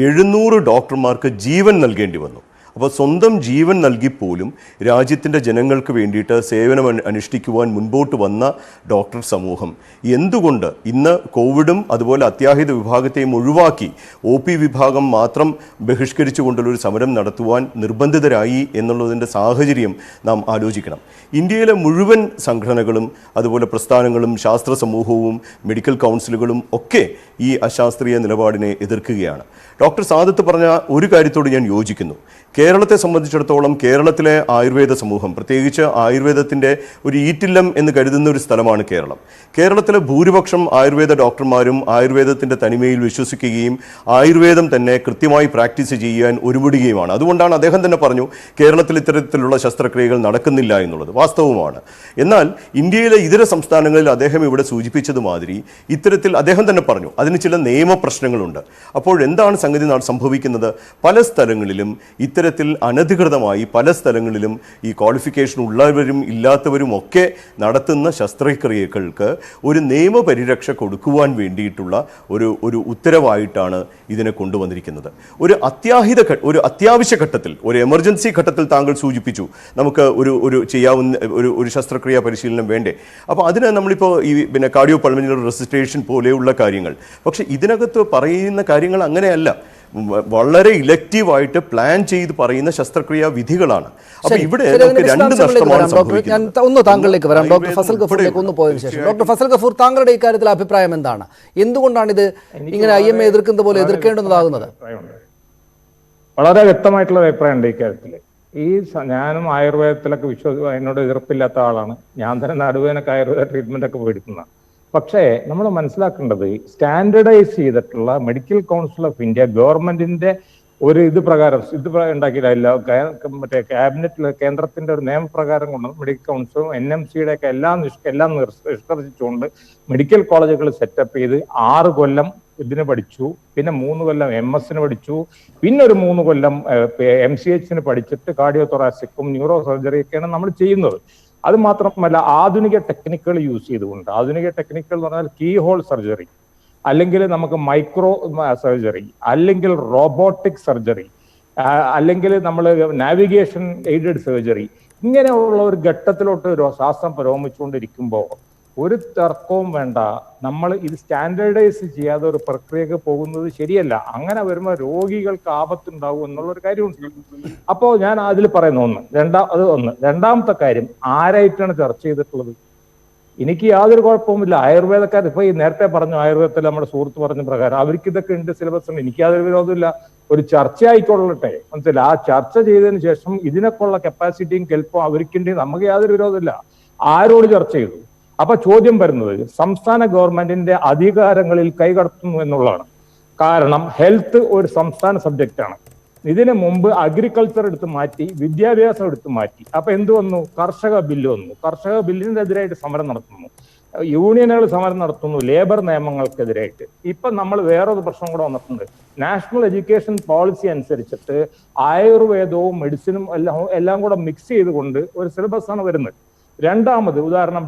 700 ഡോക്ടർമാർക്ക് ജീവൻ നൽകേണ്ടി വന്നു. അപ്പോൾ സ്വന്തം ജീവൻ നൽകിപ്പോലും രാജ്യത്തിൻ്റെ ജനങ്ങൾക്ക് വേണ്ടിയിട്ട് സേവനം അനുഷ്ഠിക്കുവാൻ മുൻപോട്ട് വന്ന ഡോക്ടർ സമൂഹം എന്തുകൊണ്ട് ഇന്ന് കോവിഡും അതുപോലെ അത്യാഹിത വിഭാഗത്തെയും ഒഴിവാക്കി OP വിഭാഗം മാത്രം ബഹിഷ്കരിച്ചുകൊണ്ടുള്ളൊരു സമരം നടത്തുവാൻ നിർബന്ധിതരായി എന്നുള്ളതിൻ്റെ സാഹചര്യം നാം ആലോചിക്കണം. ഇന്ത്യയിലെ മുഴുവൻ സംഘടനകളും അതുപോലെ പ്രസ്ഥാനങ്ങളും ശാസ്ത്ര സമൂഹവും മെഡിക്കൽ കൗൺസിലുകളും ഒക്കെ ഈ അശാസ്ത്രീയ നിലപാടിനെ എതിർക്കുകയാണ്. ഡോക്ടർ സാദത്ത് പറഞ്ഞ ഒരു കാര്യത്തോട് ഞാൻ യോജിക്കുന്നു. കേരളത്തെ സംബന്ധിച്ചിടത്തോളം കേരളത്തിലെ ആയുർവേദ സമൂഹം, പ്രത്യേകിച്ച് ആയുർവേദത്തിൻ്റെ ഒരു ഈറ്റില്ലം എന്ന് കരുതുന്ന ഒരു സ്ഥലമാണ് കേരളം. കേരളത്തിലെ ഭൂരിപക്ഷം ആയുർവേദ ഡോക്ടർമാരും ആയുർവേദത്തിൻ്റെ തനിമയിൽ വിശ്വസിക്കുകയും ആയുർവേദം തന്നെ കൃത്യമായി പ്രാക്ടീസ് ചെയ്യാൻ ഒരുപെടുകയുമാണ്. അതുകൊണ്ടാണ് അദ്ദേഹം തന്നെ പറഞ്ഞു കേരളത്തിൽ ഇത്തരത്തിലുള്ള ശസ്ത്രക്രിയകൾ നടക്കുന്നില്ല എന്നുള്ളത് വാസ്തവമാണ്. എന്നാൽ ഇന്ത്യയിലെ ഇതര സംസ്ഥാനങ്ങളിൽ അദ്ദേഹം ഇവിടെ സൂചിപ്പിച്ചതുമാതിരി ഇത്തരത്തിൽ അദ്ദേഹം തന്നെ പറഞ്ഞു അതിന് ചില നിയമപ്രശ്നങ്ങളുണ്ട്. അപ്പോഴെന്താണ് സംഗതി സംഭവിക്കുന്നത്? പല സ്ഥലങ്ങളിലും ഇത്തരത്തിൽ അനധികൃതമായി പല സ്ഥലങ്ങളിലും ഈ ക്വാളിഫിക്കേഷൻ ഉള്ളവരും ഇല്ലാത്തവരും ഒക്കെ നടത്തുന്ന ശസ്ത്രക്രിയകൾക്ക് ഒരു നിയമപരിരക്ഷ കൊടുക്കുവാൻ വേണ്ടിയിട്ടുള്ള ഒരു ഉത്തരവായിട്ടാണ് ഇതിനെ കൊണ്ടുവന്നിരിക്കുന്നത്. ഒരു അത്യാവശ്യ ഘട്ടത്തിൽ, ഒരു എമർജൻസി ഘട്ടത്തിൽ താങ്കൾ സൂചിപ്പിച്ചു നമുക്ക് ഒരു ചെയ്യാവുന്ന ഒരു ശസ്ത്രക്രിയ പരിശീലനം വേണ്ടേ. അപ്പോൾ അതിന് നമ്മളിപ്പോൾ ഈ കാർഡിയോ പൾമനറി റെസിസ്റ്റേഷൻ പോലെയുള്ള കാര്യങ്ങൾ, പക്ഷേ ഇതിനകത്ത് പറയുന്ന കാര്യങ്ങൾ അങ്ങനെയല്ല. വളരെ ഇലക്റ്റീവായിട്ട് പ്ലാൻ ചെയ്ത് പറയുന്ന ശസ്ത്രക്രിയാ വിധികളാണ്. അപ്പൊ ഇവിടെ രണ്ട് നഷ്ടമാണ്. ഞാൻ ഒന്ന് താങ്കളിലേക്ക് വരാം. ഡോക്ടർ ഫസൽ ഗഫൂറിലേക്ക് ഒന്ന് പോയതിനു ശേഷം ഡോക്ടർ ഫസൽ ഗഫൂർ, താങ്കളുടെ ഇക്കാര്യത്തിൽ അഭിപ്രായം എന്താണ്? എന്തുകൊണ്ടാണ് ഇത് ഇങ്ങനെ IMA എതിർക്കുന്നത് പോലെ എതിർക്കേണ്ടതാകുന്നത്? വളരെ വ്യക്തമായിട്ടുള്ള അഭിപ്രായം ഉണ്ട് ഇക്കാര്യത്തിൽ. ഞാനും ആയുർവേദത്തിലൊക്കെ എന്നോട് എതിർപ്പില്ലാത്ത ആളാണ്. ഞാൻ തന്നെ നടുവേനൊക്കെ ആയുർവേദ ട്രീറ്റ്മെന്റ് ഒക്കെ മേടിക്കുന്നതാണ്. പക്ഷേ നമ്മൾ മനസ്സിലാക്കേണ്ടത് സ്റ്റാൻഡർഡൈസ് ചെയ്തിട്ടുള്ള മെഡിക്കൽ കൗൺസിൽ ഓഫ് ഇന്ത്യ ഗവൺമെന്റിന്റെ ഒരു ഇത് ഉണ്ടാക്കിയില്ല. മറ്റേ ക്യാബിനറ്റിൽ കേന്ദ്രത്തിന്റെ ഒരു നിയമപ്രകാരം കൊണ്ട് മെഡിക്കൽ കൗൺസിലും NMCയുടെ ഒക്കെ എല്ലാം നിഷ്കർഷിച്ചുകൊണ്ട് മെഡിക്കൽ കോളേജുകൾ സെറ്റപ്പ് ചെയ്ത് 6 കൊല്ലം ഇതിന് പഠിച്ചു, പിന്നെ 3 കൊല്ലം MS പഠിച്ചു, പിന്നെ ഒരു 3 കൊല്ലം MCH പഠിച്ചിട്ട് കാർഡിയോ തൊറാസിക്കും ന്യൂറോ സർജറിയൊക്കെയാണ് നമ്മൾ ചെയ്യുന്നത്. അത് മാത്രമല്ല ആധുനിക ടെക്നിക്കുകൾ യൂസ് ചെയ്തുകൊണ്ട്, ആധുനിക ടെക്നിക്കുകൾ എന്ന് പറഞ്ഞാൽ കീ ഹോൾ സർജറി, അല്ലെങ്കിൽ നമുക്ക് മൈക്രോ സർജറി, അല്ലെങ്കിൽ റോബോട്ടിക് സർജറി, അല്ലെങ്കിൽ നമ്മൾ നാവിഗേഷൻ എയ്ഡഡ് സർജറി, ഇങ്ങനെയുള്ള ഒരു ഘട്ടത്തിലോട്ട് ശാസ്ത്രം പുരോഗമിച്ചുകൊണ്ടിരിക്കുമ്പോൾ ഒരു തർക്കവും വേണ്ട, നമ്മൾ ഇത് സ്റ്റാൻഡേർഡൈസ് ചെയ്യാതെ ഒരു പ്രക്രിയക്ക് പോകുന്നത് ശരിയല്ല. അങ്ങനെ വരുമ്പോൾ രോഗികൾക്ക് ആപത്തുണ്ടാവും എന്നുള്ളൊരു കാര്യമുണ്ട്. അപ്പോൾ ഞാൻ അതിൽ പറയുന്ന രണ്ടാമത്തെ കാര്യം, ആരായിട്ടാണ് ചർച്ച ചെയ്തിട്ടുള്ളത്? എനിക്ക് യാതൊരു കുഴപ്പവുമില്ല. ആയുർവേദക്കാർ ഇപ്പൊ ഈ നേരത്തെ പറഞ്ഞു, ആയുർവേദത്തിൽ നമ്മുടെ സുഹൃത്ത് പറഞ്ഞ പ്രകാരം അവർക്ക് ഇതൊക്കെ ഉണ്ട്, സിലബസ് ഉണ്ട്. എനിക്ക് യാതൊരു വിരോധമില്ല. ഒരു ചർച്ച ആയിക്കൊള്ളട്ടെ, മനസ്സിലായി. ആ ചർച്ച ചെയ്തതിന് ശേഷം ഇതിനൊക്കെയുള്ള കപ്പാസിറ്റിയും കെൽപ്പും അവർക്കുണ്ടെങ്കിൽ നമുക്ക് യാതൊരു വിരോധമില്ല. ആരോട് ചർച്ച ചെയ്തു? അപ്പൊ ചോദ്യം വരുന്നത് സംസ്ഥാന ഗവൺമെന്റിന്റെ അധികാരങ്ങളിൽ കൈകടത്തുന്നു എന്നുള്ളതാണ്. കാരണം ഹെൽത്ത് ഒരു സംസ്ഥാന സബ്ജക്റ്റാണ്. ഇതിനു മുമ്പ് അഗ്രികൾച്ചർ എടുത്ത് മാറ്റി, വിദ്യാഭ്യാസം എടുത്ത് മാറ്റി. അപ്പൊ എന്ത് വന്നു? കർഷക ബില്ല് വന്നു. കർഷക ബില്ലിനെതിരായിട്ട് സമരം നടത്തുന്നു, യൂണിയനുകൾ സമരം നടത്തുന്നു, ലേബർ നിയമങ്ങൾക്കെതിരായിട്ട്. ഇപ്പൊ നമ്മൾ വേറൊരു പ്രശ്നം കൂടെ വന്നിട്ടുണ്ട്. നാഷണൽ എഡ്യൂക്കേഷൻ പോളിസി അനുസരിച്ചിട്ട് ആയുർവേദവും മെഡിസിനും എല്ലാം കൂടെ മിക്സ് ചെയ്തുകൊണ്ട് ഒരു സിലബസ് ആണ് വരുന്നത്. രണ്ടാമത് ഉദാഹരണം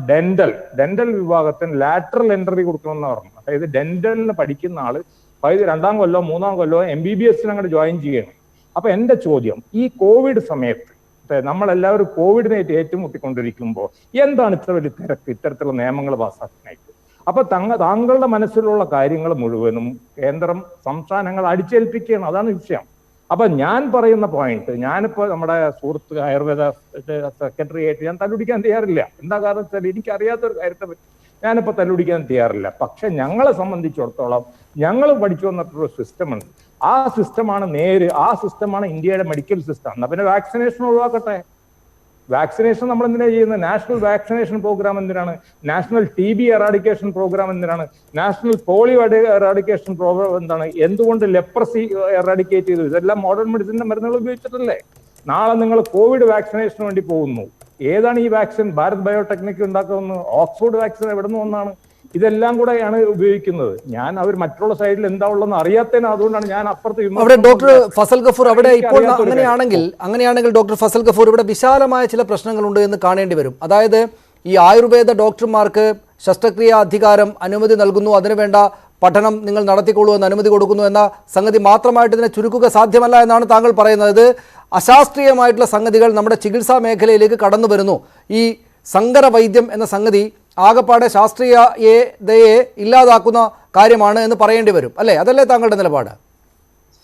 ഡെന്റൽ വിഭാഗത്തിന് ലാറ്ററൽ എൻട്രി കൊടുക്കണമെന്ന് പറഞ്ഞു. അതായത് ഡെന്റലിന് പഠിക്കുന്ന ആള് 2ാം കൊല്ലോ 3ാം കൊല്ലോ MBBS അങ്ങോട്ട് ജോയിൻ ചെയ്യണം. അപ്പൊ എന്റെ ചോദ്യം, ഈ കോവിഡ് സമയത്ത് നമ്മളെല്ലാവരും കോവിഡിനെ ഏറ്റുമുട്ടിക്കൊണ്ടിരിക്കുമ്പോൾ എന്താണ് ഇത്ര വലിയ തിരക്ക് ഇത്തരത്തിലുള്ള നിയമങ്ങൾ പാസ്സാക്കാനായിട്ട്? അപ്പൊ താങ്കളുടെ മനസ്സിലുള്ള കാര്യങ്ങൾ മുഴുവനും കേന്ദ്രം സംസ്ഥാനങ്ങൾ അടിച്ചേൽപ്പിക്കുകയാണ്. അതാണ് വിഷയം. അപ്പൊ ഞാൻ പറയുന്ന പോയിന്റ്, ഞാനിപ്പോ നമ്മുടെ സുഹൃത്ത് ആയുർവേദ സെക്രട്ടറി ആയിട്ട് ഞാൻ തല്ലുപിടിക്കാൻ തയ്യാറില്ല. എന്താ കാരണം വെച്ചാൽ എനിക്കറിയാത്തൊരു കാര്യത്തെ പറ്റി ഞാനിപ്പോ തല്ലുപിടിക്കാൻ തയ്യാറില്ല. പക്ഷെ ഞങ്ങളെ സംബന്ധിച്ചിടത്തോളം ഞങ്ങൾ പഠിച്ചു വന്നിട്ടൊരു സിസ്റ്റം ഉണ്ട്. ആ സിസ്റ്റമാണ് ആ സിസ്റ്റമാണ് ഇന്ത്യയുടെ മെഡിക്കൽ സിസ്റ്റം. എന്നാ പിന്നെ വാക്സിനേഷൻ ഒഴിവാക്കട്ടെ. വാക്സിനേഷൻ നമ്മൾ എന്തിനാണ് ചെയ്യുന്നത്? നാഷണൽ വാക്സിനേഷൻ പ്രോഗ്രാം എന്തിനാണ്? നാഷണൽ TB എറാഡിക്കേഷൻ പ്രോഗ്രാം എന്തിനാണ്? നാഷണൽ പോളിയോ എറാഡിക്കേഷൻ പ്രോഗ്രാം എന്താണ്? എന്തുകൊണ്ട് ലെപ്രസി എറാഡിക്കേറ്റ് ചെയ്തു? ഇതെല്ലാം മോഡേൺ മെഡിസിന്റെ മരുന്നുകൾ ഉപയോഗിച്ചിട്ടല്ലേ. നാളെ നിങ്ങൾ കോവിഡ് വാക്സിനേഷന് വേണ്ടി പോകുന്നു. ഏതാണ് ഈ വാക്സിൻ? ഭാരത് ബയോടെക്നിക് ഉണ്ടാക്കുന്നു. ഓക്സ്ഫോർഡ് വാക്സിൻ എവിടെ നിന്ന് വന്നാണ്? ഇതെല്ലാം കൂടെയാണ് ഉപയോഗിക്കുന്നത്. ഞാൻ അവർ മറ്റുള്ള സൈഡിൽ എന്താ ഉള്ളതെന്ന് അറിയാത്തതിന്, അതുകൊണ്ടാണ് ഞാൻ അപ്പുറത്ത്. അവിടെ ഡോക്ടർ ഫസൽ ഗഫൂർ, അവിടെ ഇപ്പോൾ അങ്ങനെയാണെങ്കിൽ ഡോക്ടർ ഫസൽ ഗഫൂർ, ഇവിടെ വിശാലമായ ചില പ്രശ്നങ്ങളുണ്ട് എന്ന് കാണേണ്ടി വരും. അതായത് ഈ ആയുർവേദ ഡോക്ടർമാർക്ക് ശസ്ത്രക്രിയ അധികാരം അനുമതി നൽകുന്നു, അതിനുവേണ്ട പഠനം നിങ്ങൾ നടത്തിക്കൊള്ളൂ എന്ന് അനുമതി കൊടുക്കുന്നു എന്ന സംഗതി മാത്രമായിട്ട് ഇതിനെ ചുരുക്കുക സാധ്യമല്ല എന്നാണ് താങ്കൾ പറയുന്നത്. ഇത് അശാസ്ത്രീയമായിട്ടുള്ള സംഗതികൾ നമ്മുടെ ചികിത്സാ മേഖലയിലേക്ക് കടന്നു വരുന്നു. ഈ സങ്കര വൈദ്യം എന്ന സംഗതി ആകപ്പാടെ ശാസ്ത്രീയതയെ ഇല്ലാതാക്കുന്ന കാര്യമാണ് എന്ന് പറയേണ്ടി വരും അല്ലേ? അതല്ലേ താങ്കളുടെ നിലപാട്?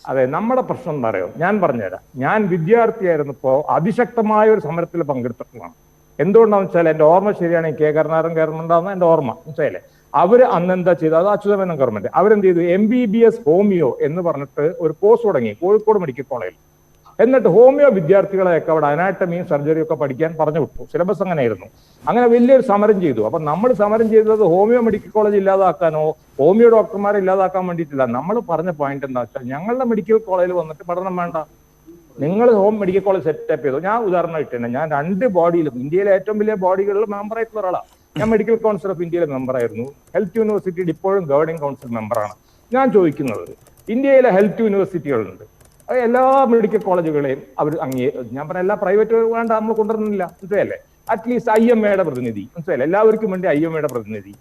അതെ, നമ്മുടെ പ്രശ്നം എന്താ അറിയോ, ഞാൻ പറഞ്ഞുതരാം. ഞാൻ വിദ്യാർത്ഥിയായിരുന്നപ്പോൾ അതിശക്തമായ ഒരു സമരത്തിൽ പങ്കെടുത്തിട്ടുള്ളതാണ്. എന്തുകൊണ്ടാണെന്ന് വെച്ചാൽ എൻ്റെ ഓർമ്മ ശരിയാണെങ്കിൽ കെ കരുണാകരൻ ഗവൺമെന്റാണെന്ന് എൻ്റെ ഓർമ്മ. മനസ്സിലായില്ലേ? അവര് അന്ന് എന്താ ചെയ്തത്, അത് അച്യുതമേനോൻ ഗവൺമെന്റ്, അവരെന്ത് ചെയ്തു, MBBS ഹോമിയോ എന്ന് പറഞ്ഞിട്ട് ഒരു കോഴ്സ് തുടങ്ങി കോഴിക്കോട് മെഡിക്കൽ കോളേജിൽ. എന്നിട്ട് ഹോമിയോ വിദ്യാർത്ഥികളെയൊക്കെ അവിടെ അനാറ്റമിയും സർജറിയും ഒക്കെ പഠിക്കാൻ പറഞ്ഞു വിട്ടു. സിലബസ് അങ്ങനെയായിരുന്നു. അങ്ങനെ വലിയൊരു സമരം ചെയ്തു. അപ്പൊ നമ്മൾ സമരം ചെയ്തത് ഹോമിയോ മെഡിക്കൽ കോളേജ് ഇല്ലാതാക്കാനോ ഹോമിയോ ഡോക്ടർമാരെ ഇല്ലാതാക്കാൻ വേണ്ടിയിട്ടില്ല. നമ്മൾ പറഞ്ഞ പോയിന്റ് എന്താ വെച്ചാൽ, ഞങ്ങളുടെ മെഡിക്കൽ കോളേജിൽ വന്നിട്ട് പഠനം വേണ്ട, നിങ്ങൾ ഹോം മെഡിക്കൽ കോളേജ് സെറ്റപ്പ് ചെയ്തു. ഞാൻ ഉദാഹരണമായിട്ട് തന്നെ, ഞാൻ 2 ബോഡിയിലും, ഇന്ത്യയിലെ ഏറ്റവും വലിയ ബോഡികളിൽ മെമ്പർ ആയിട്ടുള്ള ഒരാളാണ്. ഞാൻ മെഡിക്കൽ കൗൺസിൽ ഓഫ് ഇന്ത്യയിലെ മെമ്പറായിരുന്നു. ഹെൽത്ത് യൂണിവേഴ്സിറ്റിയുടെ ഇപ്പോഴും ഗവേണിംഗ് കൗൺസിൽ മെമ്പറാണ്. ഞാൻ ചോദിക്കുന്നത്, ഇന്ത്യയിലെ ഹെൽത്ത് യൂണിവേഴ്സിറ്റികളുണ്ട്, എല്ലാ മെഡിക്കൽ കോളേജുകളെയും അവർ ഞാൻ പറഞ്ഞ എല്ലാ പ്രൈവറ്റ് വേണ്ട, നമ്മൾ കൊണ്ടുവരുന്നില്ല. മനസ്സിലല്ലേ? അറ്റ്ലീസ്റ്റ് IMAയുടെ പ്രതിനിധി, മനസ്സിലല്ലേ? എല്ലാവർക്കും വേണ്ടി IMAയുടെ പ്രതിനിധി.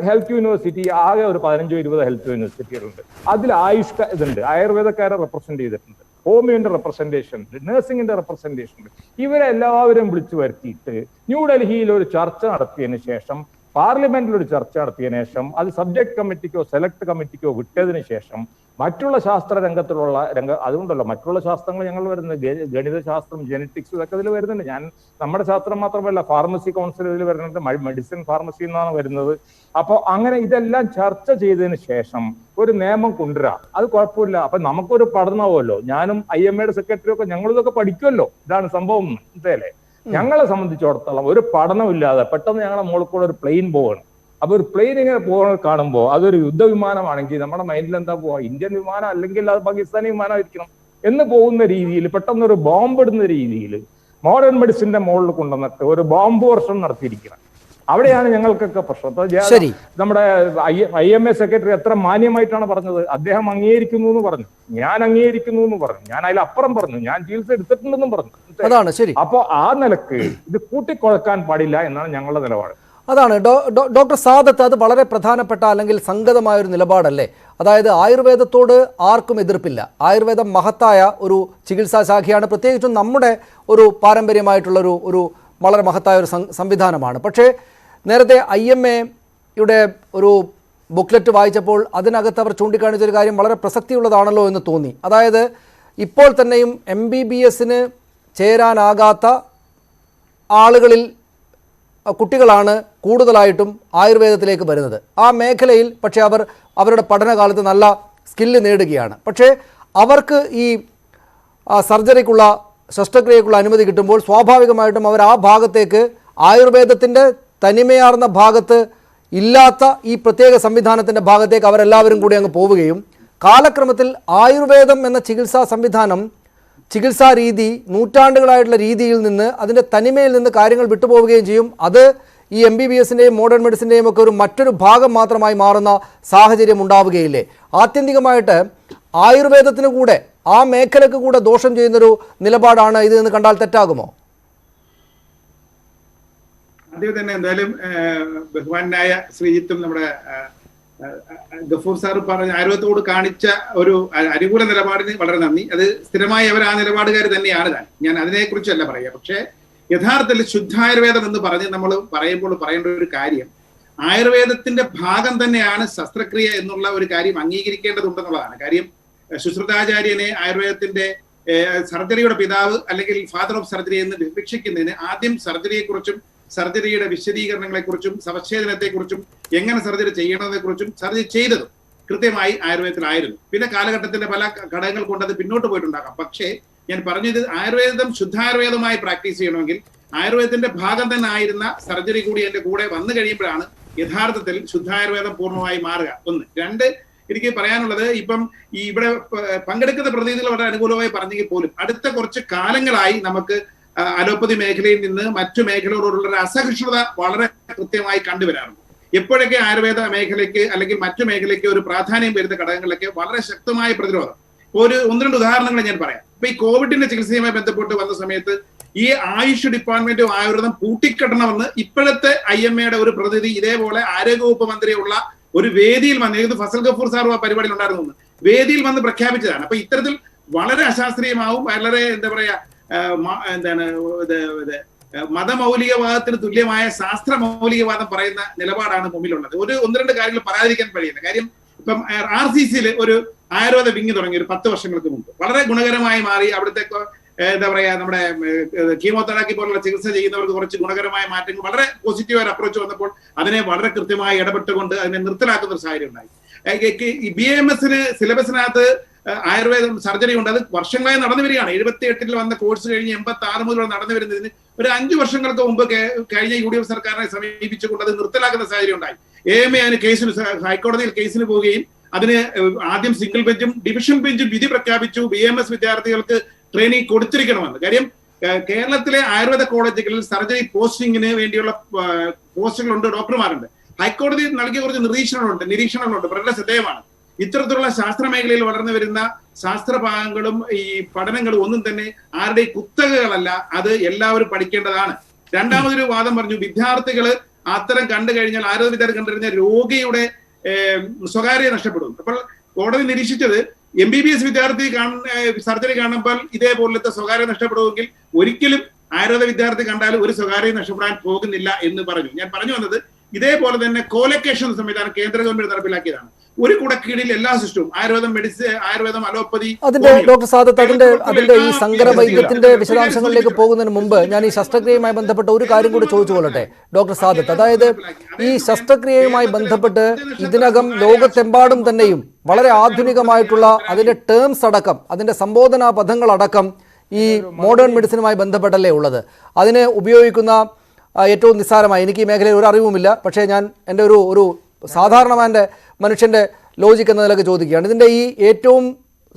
ഹെൽത്ത് യൂണിവേഴ്സിറ്റി ആകെ ഒരു 15-20 ഹെൽത്ത് യൂണിവേഴ്സിറ്റികളുണ്ട്. അതിൽ ആയുഷ് ഇതുണ്ട്, ആയുർവേദക്കാരെ റെപ്രസെന്റ് ചെയ്തിട്ടുണ്ട്, ഹോമിയോന്റെ റെപ്രസെന്റേഷൻ ഉണ്ട്, നഴ്സിംഗിന്റെ റെപ്രസെന്റേഷൻ ഉണ്ട്. ഇവരെല്ലാവരും വിളിച്ചു വരുത്തിയിട്ട് ന്യൂഡൽഹിയിൽ ഒരു ചർച്ച നടത്തിയതിനു ശേഷം, പാർലമെന്റിൽ ഒരു ചർച്ച നടത്തിയതിനു ശേഷം, അത് സബ്ജക്ട് കമ്മിറ്റിക്കോ സെലക്ട് കമ്മിറ്റിക്കോ വിട്ടതിന് ശേഷം മറ്റുള്ള ശാസ്ത്ര രംഗത്തിലുള്ള അതുകൊണ്ടല്ലോ മറ്റുള്ള ശാസ്ത്രങ്ങൾ ഞങ്ങൾ വരുന്നത്, ഗണിതശാസ്ത്രം, ജെനറ്റിക്സ്, ഇതൊക്കെ ഇതിൽ വരുന്നുണ്ട്. നമ്മുടെ ശാസ്ത്രം മാത്രമല്ല, ഫാർമസി കൗൺസിൽ ഇതിൽ വരുന്നുണ്ട്, മെഡിസിൻ ഫാർമസി എന്നാണ് വരുന്നത്. അപ്പോൾ അങ്ങനെ ഇതെല്ലാം ചർച്ച ചെയ്തതിന് ശേഷം ഒരു നിയമം കൊണ്ടുവരാം, അത് കുഴപ്പമില്ല. അപ്പൊ നമുക്കൊരു പഠനമാവുമല്ലോ. ഞാനും IMAയുടെ സെക്രട്ടറി ഒക്കെ ഞങ്ങളിതൊക്കെ പഠിക്കുമല്ലോ, ഇതാണ് സംഭവം. മനസ്സിലല്ലേ? ഞങ്ങളെ സംബന്ധിച്ചിടത്തോളം ഒരു പഠനമില്ലാതെ പെട്ടെന്ന് ഞങ്ങളുടെ മുകളിൽ കൂടെ ഒരു പ്ലെയിൻ പോവാണ്. അപ്പൊ ഒരു പ്ലെയിൻ ഇങ്ങനെ പോകുന്നത് കാണുമ്പോൾ അതൊരു യുദ്ധവിമാനമാണെങ്കിൽ നമ്മുടെ മൈൻഡിൽ എന്താ പോവാ, ഇന്ത്യൻ വിമാനം അല്ലെങ്കിൽ അത് പാകിസ്ഥാനി വിമാനമായിരിക്കണം എന്ന് പോകുന്ന രീതിയിൽ, പെട്ടെന്ന് ഒരു ബോംബ് ഇടുന്ന രീതിയിൽ മോഡേൺ മെഡിസിന്റെ മുകളിൽ കൊണ്ടുവന്നിട്ട് ഒരു ബോംബ് വർഷം നടത്തിയിരിക്കണം. അവിടെയാണ് ഞങ്ങൾക്കൊക്കെ പ്രശ്നം. നമ്മുടെ IMA സെക്രട്ടറി എത്ര മാന്യമായിട്ടാണ് പറഞ്ഞത്, അദ്ദേഹം അംഗീകരിക്കുന്നു എന്ന് പറഞ്ഞു, ഞാൻ അംഗീകരിക്കുന്നു എന്ന് പറഞ്ഞു, ഞാൻ അതിലപ്പുറം പറഞ്ഞു, ഞാൻ ചികിത്സ എടുത്തിട്ടുണ്ടെന്നും പറഞ്ഞു. അതാണ് ശരി. അപ്പോ ആ നിലക്ക് ഇത് കൂട്ടിക്കുഴക്കാൻ പാടില്ല എന്നാണ് ഞങ്ങളുടെ നിലപാട്. അതാണ് ഡോക്ടർ സാദത്ത്, അത് വളരെ പ്രധാനപ്പെട്ട അല്ലെങ്കിൽ സംഗതമായ ഒരു നിലപാടല്ലേ? അതായത് ആയുർവേദത്തോട് ആർക്കും എതിർപ്പില്ല. ആയുർവേദം മഹത്തായ ഒരു ചികിത്സാ ശാഖയാണ്, പ്രത്യേകിച്ചും നമ്മുടെ ഒരു പാരമ്പര്യമായിട്ടുള്ളൊരു ഒരു വളരെ മഹത്തായ ഒരു സംവിധാനമാണ്. പക്ഷേ നേരത്തെ IMAയുടെ ഒരു ബുക്ക്ലെറ്റ് വായിച്ചപ്പോൾ അതിനകത്ത് അവർ ചൂണ്ടിക്കാണിച്ചൊരു കാര്യം വളരെ പ്രസക്തിയുള്ളതാണല്ലോ എന്ന് തോന്നി. അതായത് ഇപ്പോൾ തന്നെയും MBBSന് ചേരാനാകാത്ത ആളുകളിൽ കുട്ടികളാണ് കൂടുതലായിട്ടും ആയുർവേദത്തിലേക്ക് വരുന്നത്. ആ മേഖലയിൽ പക്ഷേ അവരുടെ പഠനകാലത്ത് നല്ല സ്കില്ല് നേടുകയാണ്. പക്ഷേ അവർക്ക് ഈ സർജറിക്കുള്ള ശസ്ത്രക്രിയക്കുള്ള അനുമതി കിട്ടുമ്പോൾ സ്വാഭാവികമായിട്ടും അവർ ആ ഭാഗത്തേക്ക്, ആയുർവേദത്തിൻ്റെ തനിമയാർന്ന ഭാഗത്ത് ഇല്ലാത്ത ഈ പ്രത്യേക സംവിധാനത്തിൻ്റെ ഭാഗത്തേക്ക് അവരെല്ലാവരും കൂടി അങ്ങ് പോവുകയും കാലക്രമത്തിൽ ആയുർവേദം എന്ന ചികിത്സാ സംവിധാനം, ചികിത്സാ രീതി നൂറ്റാണ്ടുകളായിട്ടുള്ള രീതിയിൽ നിന്ന്, അതിൻ്റെ തനിമയിൽ നിന്ന് കാര്യങ്ങൾ വിട്ടുപോവുകയും ചെയ്യും. അത് ഈ MBBSൻ്റെയും മോഡേൺ മെഡിസിൻ്റെയും ഒക്കെ ഒരു മറ്റൊരു ഭാഗം മാത്രമായി മാറുന്ന സാഹചര്യം ഉണ്ടാവുകയില്ലേ? ആത്യന്തികമായിട്ട് ആയുർവേദത്തിന് കൂടെ, ആ മേഖലയ്ക്ക് കൂടെ ദോഷം ചെയ്യുന്നൊരു നിലപാടാണ് ഇത് എന്ന് കണ്ടാൽ തെറ്റാകുമോ? ആദ്യം തന്നെ എന്തായാലും ബഹുമാനായ ശ്രീജിത്തും നമ്മുടെ ഗഫൂർ സാർ പറഞ്ഞ ആയുർവേദത്തോട് കാണിച്ച ഒരു അനുകൂല നിലപാടിന് വളരെ നന്ദി. അത് സ്ഥിരമായി അവർ ആ നിലപാടുകാർ തന്നെയാണ്. ഞാൻ അതിനെക്കുറിച്ചല്ല പറയുക. പക്ഷേ യഥാർത്ഥത്തിൽ ശുദ്ധായുർവേദം എന്ന് പറഞ്ഞ് നമ്മൾ പറയുമ്പോൾ പറയേണ്ട ഒരു കാര്യം, ആയുർവേദത്തിന്റെ ഭാഗം തന്നെയാണ് ശസ്ത്രക്രിയ എന്നുള്ള ഒരു കാര്യം അംഗീകരിക്കേണ്ടതുണ്ടെന്നുള്ളതാണ്. കാര്യം സുശ്രുതാചാര്യനെ ആയുർവേദത്തിന്റെ സർജറിയുടെ പിതാവ് അല്ലെങ്കിൽ ഫാദർ ഓഫ് സർജറി എന്ന് വിവക്ഷിക്കുന്നതിന് ആദ്യം സർജറിയെക്കുറിച്ചും സർജറിയുടെ വിശദീകരണങ്ങളെക്കുറിച്ചും സവച്ഛേദനത്തെക്കുറിച്ചും എങ്ങനെ സർജറി ചെയ്യണമെന്നതിനെക്കുറിച്ചും സർജറി ചെയ്തതും കൃത്യമായി ആയുർവേദത്തിലായിരുന്നു. പിന്നെ കാലഘട്ടത്തിന്റെ പല ഘടകങ്ങൾ കൊണ്ട് അത് പിന്നോട്ട് പോയിട്ടുണ്ടാകാം. പക്ഷേ ഞാൻ പറഞ്ഞത്, ആയുർവേദം ശുദ്ധായുർവേദമായി പ്രാക്ടീസ് ചെയ്യണമെങ്കിൽ ആയുർവേദത്തിന്റെ ഭാഗം തന്നെ ആയിരുന്ന സർജറി കൂടി എന്റെ കൂടെ വന്നു കഴിയുമ്പോഴാണ് യഥാർത്ഥത്തിൽ ശുദ്ധായുർവേദം പൂർണ്ണമായി മാറുക. ഒന്ന്. രണ്ട്, എനിക്ക് പറയാനുള്ളത്, ഇപ്പം ഈ ഇവിടെ പങ്കെടുക്കുന്ന പ്രതിനിധികൾ വളരെ അനുകൂലമായി പറഞ്ഞെങ്കിൽ പോലും അടുത്ത കുറച്ച് കാലങ്ങളായി നമുക്ക് അലോപ്പതി മേഖലയിൽ നിന്ന് മറ്റു മേഖലകളോടുള്ള ഒരു അസഹിഷ്ണുത വളരെ കൃത്യമായി കണ്ടുവരാറുണ്ട്. എപ്പോഴൊക്കെ ആയുർവേദ മേഖലയ്ക്ക് അല്ലെങ്കിൽ മറ്റു മേഖലയ്ക്ക് ഒരു പ്രാധാന്യം വരുന്ന ഘടകങ്ങളിലൊക്കെ വളരെ ശക്തമായ പ്രതിരോധം. ഒരു 1-2 ഉദാഹരണങ്ങൾ ഞാൻ പറയാം. ഇപ്പൊ ഈ കോവിഡിന്റെ ചികിത്സയുമായി ബന്ധപ്പെട്ട് വന്ന സമയത്ത് ഈ ആയുഷ് ഡിപ്പാർട്ട്മെന്റും ആയുർവേദം പൂട്ടിക്കെട്ടണമെന്ന് ഇപ്പോഴത്തെ IMAയുടെ ഒരു പ്രതിനിധി ഇതേപോലെ ആരോഗ്യവകുപ്പ് മന്ത്രിയുള്ള ഒരു വേദിയിൽ വന്ന്, ഇത് ഫസൽ ഗഫൂർ സാറും ആ പരിപാടിയിൽ ഉണ്ടായിരുന്നു, വേദിയിൽ വന്ന് പ്രഖ്യാപിച്ചതാണ്. അപ്പൊ ഇത്തരത്തിൽ വളരെ അശാസ്ത്രീയമാവും, വളരെ എന്താ പറയാ മതമൗലികവാദത്തിന് തുല്യമായ ശാസ്ത്ര മൗലികവാദം പറയുന്ന നിലപാടാണ് മുമ്പിലുള്ളത്. ഒന്ന് രണ്ട് കാര്യങ്ങൾ പറയാതിരിക്കാൻ കഴിയില്ല. കാര്യം ഇപ്പം RCCയിൽ ഒരു ആയുർവേദ വിങ് തുടങ്ങി ഒരു 10 വർഷങ്ങൾക്ക് മുമ്പ്, വളരെ ഗുണകരമായി മാറി. അവിടുത്തെ എന്താ പറയാ നമ്മുടെ കീമോതെറാപ്പി പോലുള്ള ചികിത്സ ചെയ്യുന്നവർക്ക് കുറച്ച് ഗുണകരമായ മാറ്റങ്ങൾ, വളരെ പോസിറ്റീവായ അപ്രോച്ച് വന്നപ്പോൾ അതിനെ വളരെ കൃത്യമായി ഇടപെട്ടുകൊണ്ട് അതിനെ നിർത്തലാക്കുന്ന ഒരു സാഹചര്യം ഉണ്ടായി. BAMSന് സിലബസിനകത്ത് ആയുർവേദം സർജറി ഉണ്ട്, അത് വർഷങ്ങളായി നടന്നു വരികയാണ്. 78 വന്ന കോഴ്സ് കഴിഞ്ഞ് 86 മുതൽ നടന്നു വരുന്നതിന് ഒരു 5 വർഷങ്ങൾക്ക് മുമ്പ് കഴിഞ്ഞ UDF സർക്കാരിനെ സമീപിച്ചുകൊണ്ട് അത് നിർത്തലാക്കുന്ന സാഹചര്യം ഉണ്ടായി. AMA അതിന് കേസിന് ഹൈക്കോടതിയിൽ കേസിന് പോവുകയും അതിന് ആദ്യം സിംഗിൾ ബെഞ്ചും ഡിവിഷൻ ബെഞ്ചും വിധി പ്രഖ്യാപിച്ചു BAMS വിദ്യാർത്ഥികൾക്ക് ട്രെയിനിങ് കൊടുത്തിരിക്കണമെന്ന്. കാര്യം കേരളത്തിലെ ആയുർവേദ കോളേജുകളിൽ സർജറി പോസ്റ്റിങ്ങിന് വേണ്ടിയുള്ള പോസ്റ്റുകളുണ്ട്, ഡോക്ടർമാരുണ്ട്. ഹൈക്കോടതി നൽകിയ കുറച്ച് നിരീക്ഷണങ്ങളുണ്ട്, വളരെ ശ്രദ്ധേയമാണ്. ഇത്തരത്തിലുള്ള ശാസ്ത്ര മേഖലയിൽ വളർന്നു വരുന്ന ശാസ്ത്രഭാഗങ്ങളും ഈ പഠനങ്ങളും ഒന്നും തന്നെ ആരുടെ കുത്തകകളല്ല, അത് എല്ലാവരും പഠിക്കേണ്ടതാണ്. രണ്ടാമതൊരു വാദം പറഞ്ഞു, വിദ്യാർത്ഥികള് അത്തരം കണ്ടു കഴിഞ്ഞാൽ, ആയുർവേദ വിദ്യാർത്ഥി കണ്ടു കഴിഞ്ഞാൽ രോഗിയുടെ സ്വകാര്യത നഷ്ടപ്പെടും. അപ്പോൾ കോടതി നിരീക്ഷിച്ചത് MBBS വിദ്യാർത്ഥി സർജറി കാണുമ്പോൾ ഇതേപോലത്തെ സ്വകാര്യത നഷ്ടപ്പെടുമെങ്കിൽ ഒരിക്കലും ആയുർവേദ വിദ്യാർത്ഥി കണ്ടാലും ഒരു സ്വകാര്യത നഷ്ടപ്പെടാൻ പോകുന്നില്ല എന്ന് പറഞ്ഞു. ഞാൻ പറഞ്ഞു വന്നത് ഇതേപോലെ തന്നെ കോലൊക്കേഷൻ സംവിധാനം കേന്ദ്ര ഗവൺമെന്റ് നടപ്പിലാക്കിയതാണ്. ഒരു കുടക്കീഴിൽ എല്ലാ സിസ്റ്റവും ആയുർവേദം, ആയുർവേദം, അലോപ്പതി. അതിന്റെ ഡോക്ടർ സാദത്ത്, അതിന്റെ ഈ സങ്കര വൈദ്യത്തിന്റെ വിശദാംശങ്ങളിലേക്ക് പോകുന്നതിന് മുമ്പ് ഞാൻ ഈ ശസ്ത്രക്രിയയുമായി ബന്ധപ്പെട്ട ഒരു കാര്യം കൂടി ചോദിച്ചു കൊള്ളട്ടെ ഡോക്ടർ സാദത്ത്. അതായത് ഈ ശസ്ത്രക്രിയയുമായി ബന്ധപ്പെട്ട് ഇതിനകം ലോകത്തെമ്പാടും തന്നെയും വളരെ ആധുനികമായിട്ടുള്ള അതിന്റെ ടേംസ് അടക്കം, അതിന്റെ സംബോധനാ പദങ്ങളടക്കം ഈ മോഡേൺ മെഡിസിനുമായി ബന്ധപ്പെട്ടല്ലേ ഉള്ളത്. അതിന് ഉപയോഗിക്കുന്ന ഏറ്റവും നിസ്സാരമായി, എനിക്ക് ഈ മേഖലയിൽ ഒരു അറിവുമില്ല, പക്ഷേ ഞാൻ എൻ്റെ ഒരു സാധാരണ മനുഷ്യൻ്റെ ലോജിക്ക് എന്ന നിലയ്ക്ക് ചോദിക്കുകയാണ്. ഇതിൻ്റെ ഈ ഏറ്റവും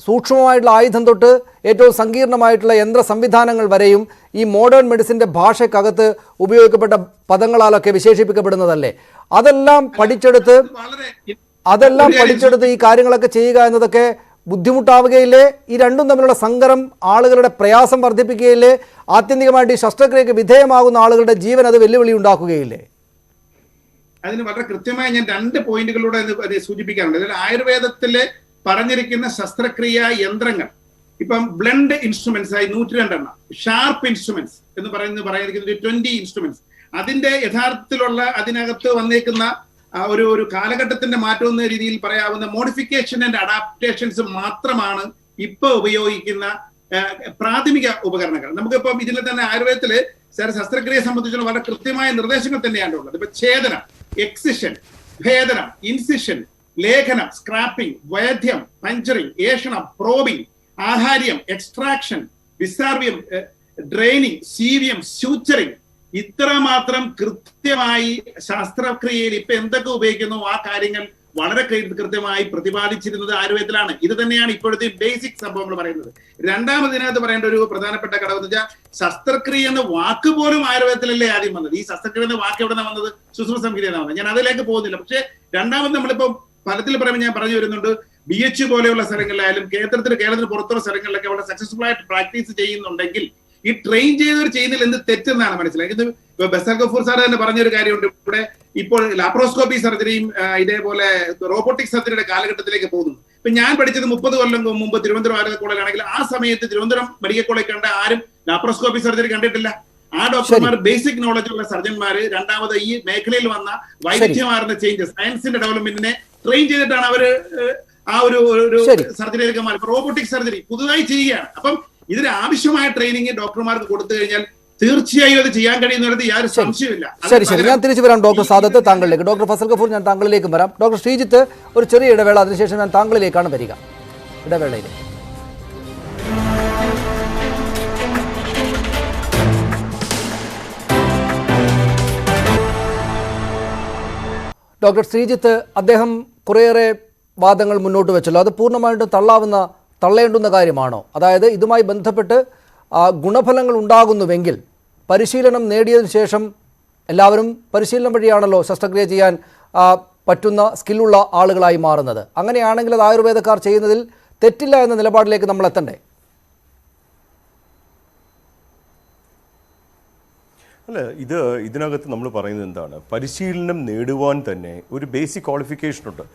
സൂക്ഷ്മമായിട്ടുള്ള ആയുധം തൊട്ട് ഏറ്റവും സങ്കീർണമായിട്ടുള്ള യന്ത്ര സംവിധാനങ്ങൾ വരെയും ഈ മോഡേൺ മെഡിസിൻ്റെ ഭാഷയ്ക്കകത്ത് ഉപയോഗിക്കപ്പെട്ട പദങ്ങളാലൊക്കെ വിശേഷിപ്പിക്കപ്പെടുന്നതല്ലേ. അതെല്ലാം പഠിച്ചെടുത്ത് ഈ കാര്യങ്ങളൊക്കെ ചെയ്യുക എന്നതൊക്കെ ബുദ്ധിമുട്ടാവുകയില്ലേ? ഈ രണ്ടും തമ്മിലുള്ള സങ്കരം ആളുകളുടെ പ്രയാസം വർദ്ധിപ്പിക്കുകയില്ലേ? ആത്യന്തികമായിട്ട് ഈ ശസ്ത്രക്രിയക്ക് വിധേയമാകുന്ന ആളുകളുടെ ജീവൻ അത് വെല്ലുവിളി ഉണ്ടാക്കുകയില്ലേ? അതിന് വളരെ കൃത്യമായി ഞാൻ 2 പോയിന്റുകളിലൂടെ അത് സൂചിപ്പിക്കാറുണ്ട്. അതിൽ ആയുർവേദത്തിലെ പറഞ്ഞിരിക്കുന്ന ശസ്ത്രക്രിയ യന്ത്രങ്ങൾ, ഇപ്പം ബ്ലണ്ട് ഇൻസ്ട്രുമെന്റ്സ് ആയി 102 എണ്ണം, ഷാർപ്പ് ഇൻസ്ട്രുമെന്റ്സ് എന്ന് പറയുന്നത് 20 ഇൻസ്ട്രുമെന്റ്സ്. അതിന്റെ യഥാർത്ഥത്തിലുള്ള അതിനകത്ത് വന്നേക്കുന്ന ഒരു കാലഘട്ടത്തിന്റെ മാറ്റം എന്ന രീതിയിൽ പറയാവുന്ന മോഡിഫിക്കേഷൻ ആൻഡ് അഡാപ്റ്റേഷൻസ് മാത്രമാണ് ഇപ്പൊ ഉപയോഗിക്കുന്ന പ്രാഥമിക ഉപകരണങ്ങൾ. നമുക്കിപ്പം ഇതിൽ തന്നെ ആയുർവേദത്തില് ശസ്ത്രക്രിയയെ സംബന്ധിച്ചുള്ള വളരെ കൃത്യമായ നിർദ്ദേശങ്ങൾ തന്നെയാണ് ഉള്ളത്. ഇപ്പൊ ഛേദനം, എക്സിഷൻ, ഭേദനം, ഇൻസിഷൻ, ലേഖനം, സ്ക്രാപ്പിംഗ്, വൈദ്യം, പഞ്ചറിംഗ്, ഏഷണം, പ്രോബിംഗ്, ആഹാര്യം, എക്സ്ട്രാക്ഷൻ, വിസാർവ്യം, ഡ്രെയിനിങ്, സീവിയം, സ്യൂച്ചറിംഗ്, ഇത്രമാത്രം കൃത്യമായി ശാസ്ത്രക്രിയയിൽ ഇപ്പൊ എന്തൊക്കെ ഉപയോഗിക്കുന്നു ആ കാര്യങ്ങൾ വളരെ കൃത്യമായി പ്രതിപാദിച്ചിരുന്നത് ആയുർവേദത്തിലാണ്. ഇത് തന്നെയാണ് ഇപ്പോഴത്തെ ബേസിക് സംഭവങ്ങൾ പറയുന്നത്. രണ്ടാമതിനകത്ത് പറയേണ്ട ഒരു പ്രധാനപ്പെട്ട ഘടകം എന്ന് വെച്ചാൽ ശസ്ത്രക്രിയ എന്ന വാക്ക് പോലും ആയുർവേദത്തിലല്ലേ ആദ്യം വന്നത്. ഈ ശസ്ത്രക്രിയ എന്ന വാക്ക് എവിടെ വന്നത്? സുശ്രുത സംഹിതയാണ് വന്നത്. ഞാൻ അതിലേക്ക് പോകുന്നില്ല. പക്ഷെ രണ്ടാമത് നമ്മളിപ്പോ ഫലത്തിൽ പറയുമ്പോൾ ഞാൻ പറഞ്ഞു വരുന്നുണ്ട്, BH പോലെയുള്ള സ്ഥലങ്ങളിലായാലും കേരളത്തിന് പുറത്തുള്ള സ്ഥലങ്ങളിലൊക്കെ വളരെ സക്സസ്ഫുൾ ആയിട്ട് പ്രാക്ടീസ് ചെയ്യുന്നുണ്ടെങ്കിൽ ഈ ട്രെയിൻ ചെയ്തവർ ചെയ്യുന്നതിൽ എന്ത് തെറ്റെന്നാണ് മനസ്സിലായത്. ബസൽ ഗഫൂർ സാർ തന്നെ പറഞ്ഞൊരു കാര്യമുണ്ട്, ഇവിടെ ഇപ്പോൾ ലാപ്രോസ്കോപ്പി സർജറിയും ഇതേപോലെ റോബോട്ടിക് സർജറിയുടെ കാലഘട്ടത്തിലേക്ക് പോകുന്നു. ഇപ്പൊ ഞാൻ പഠിച്ചത് 30 കൊല്ലം മുമ്പ് തിരുവനന്തപുരം ആയുർവേദ കോളേജിലാണെങ്കിൽ ആ സമയത്ത് തിരുവനന്തപുരം മെഡിക്കൽ കോളേജ് കണ്ട ആരും ലാപ്രോസ്കോപ്പി സർജറി കണ്ടിട്ടില്ല. ആ ഡോക്ടർമാർ ബേസിക് നോളജ് ഉള്ള സർജന്മാര്, രണ്ടാമത് ഈ മേഖലയിൽ വന്ന വൈവിധ്യമാർന്ന ചേഞ്ചസ്, സയൻസിന്റെ ഡെവലപ്മെന്റിനെ ട്രെയിൻ ചെയ്തിട്ടാണ് അവര് ആ ഒരു സർജറിയിലേക്ക് മാറി. റോബോട്ടിക് സർജറി പുതുതായി ചെയ്യുകയാണ്. അപ്പം ഇതിന് ആവശ്യമായ ട്രെയിനിങ് ഡോക്ടർമാർക്ക് കൊടുത്തു കഴിഞ്ഞാൽ തീർച്ചയായും അത് ചെയ്യാൻ കഴിയുന്നത് യാതൊരു സംശയമില്ല. ശരി, ഞാൻ തിരിച്ചു വരാം ഡോക്ടർ സാദത്ത് താങ്കളിലേക്ക്. ഡോക്ടർ ഫസൽ ഗഫൂർ, ഞാൻ താങ്കളിലേക്കും വരാം. ഡോക്ടർ ശ്രീജിത്ത്, ഒരു ചെറിയ ഇടവേള, അതിനുശേഷം ഞാൻ താങ്കളിലേക്കാണ് വരിക. ഇടവേളയിൽ ഡോക്ടർ ശ്രീജിത്ത്, അദ്ദേഹം കുറേയേറെ വാദങ്ങൾ മുന്നോട്ട് വെച്ചല്ലോ. അത് പൂർണ്ണമായിട്ടും തള്ളേണ്ടുന്ന കാര്യമാണോ? അതായത് ഇതുമായി ബന്ധപ്പെട്ട് ഗുണഫലങ്ങൾ ഉണ്ടാകുന്നുവെങ്കിൽ പരിശീലനം നേടിയതിനു ശേഷം, എല്ലാവരും പരിശീലനം വഴിയാണല്ലോ ശസ്ത്രക്രിയ ചെയ്യാൻ പറ്റുന്ന സ്കില്ലുള്ള ആളുകളായി മാറുന്നത്. അങ്ങനെയാണെങ്കിൽ അത് ആയുർവേദക്കാർ ചെയ്യുന്നതിൽ തെറ്റില്ല എന്ന നിലപാടിലേക്ക് നമ്മൾ എത്തണ്ടേ? അല്ല, ഇതിനകത്ത് നമ്മൾ പറയുന്നത് എന്താണ്, പരിശീലനം നേടുവാൻ തന്നെ ഒരു ബേസിക് ക്വാളിഫിക്കേഷൻ ഉണ്ട്.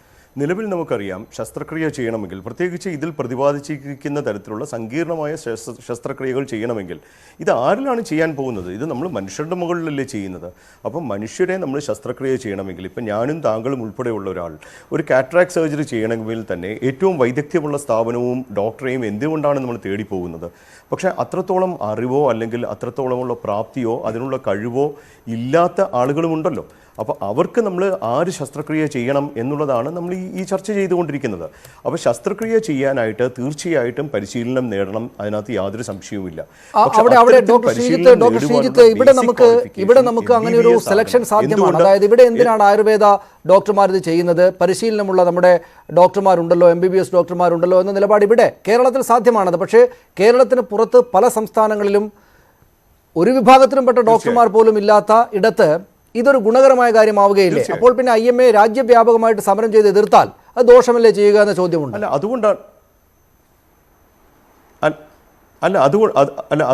നിലവിൽ നമുക്കറിയാം, ശസ്ത്രക്രിയ ചെയ്യണമെങ്കിൽ, പ്രത്യേകിച്ച് ഇതിൽ പ്രതിപാദിച്ചിരിക്കുന്ന തരത്തിലുള്ള സങ്കീർണമായ ശസ്ത്രക്രിയകൾ ചെയ്യണമെങ്കിൽ ഇത് ആരിലാണ് ചെയ്യാൻ പോകുന്നത്? ഇത് നമ്മൾ മനുഷ്യരുടെ മുകളിലല്ലേ ചെയ്യുന്നത്. അപ്പം മനുഷ്യരെ നമ്മൾ ശസ്ത്രക്രിയ ചെയ്യണമെങ്കിൽ, ഇപ്പം ഞാനും താങ്കളും ഉൾപ്പെടെയുള്ള ഒരാൾ ഒരു കാറ്ററാക്ട് സർജറി ചെയ്യണമെങ്കിൽ തന്നെ ഏറ്റവും വൈദഗ്ധ്യമുള്ള സ്ഥാപനവും ഡോക്ടറെയും എന്തുകൊണ്ടാണ് നമ്മൾ തേടിപ്പോകുന്നത്? പക്ഷേ അത്രത്തോളം അറിവോ അല്ലെങ്കിൽ അത്രത്തോളമുള്ള പ്രാപ്തിയോ അതിനുള്ള കഴിവോ ഇല്ലാത്ത ആളുകളുമുണ്ടല്ലോ. അപ്പോൾ അവർക്ക് നമ്മൾ ആര് ശസ്ത്രക്രിയ ചെയ്യണം എന്നുള്ളതാണ് നമ്മൾ ഈ ചർച്ച ചെയ്തുകൊണ്ടിരിക്കുന്നത്. അപ്പോൾ ശസ്ത്രക്രിയ ചെയ്യാനായിട്ട് തീർച്ചയായിട്ടും പരിശീലനം നേടണം, അതിനകത്ത് യാതൊരു സംശയവുമില്ല. ഇവിടെ നമുക്ക് അങ്ങനെ ഒരു സെലക്ഷൻ സാധ്യമാണ്. അതായത് ഇവിടെ എന്തിനാണ് ആയുർവേദ ഡോക്ടർമാർ ഇത് ചെയ്യുന്നത്? പരിശീലനമുള്ള നമ്മുടെ ഡോക്ടർമാരുണ്ടല്ലോ, MBBS ഡോക്ടർമാരുണ്ടല്ലോ എന്ന നിലപാട് ഇവിടെ കേരളത്തിൽ സാധ്യമാണത്. പക്ഷേ കേരളത്തിന് പുറത്ത് പല സംസ്ഥാനങ്ങളിലും ഒരു വിഭാഗത്തിലും പെട്ട ഡോക്ടർമാർ പോലും ഇല്ലാത്ത ഇടത്ത് ഇതൊരു ഗുണകരമായ കാര്യമാവുകയില്ലേ? അപ്പോൾ പിന്നെ IMA രാജ്യവ്യാപകമായിട്ട് സമരം ചെയ്ത് എതിർത്താൽ അത് ദോഷമല്ലേ ചെയ്യുക എന്ന ചോദ്യമുണ്ട്.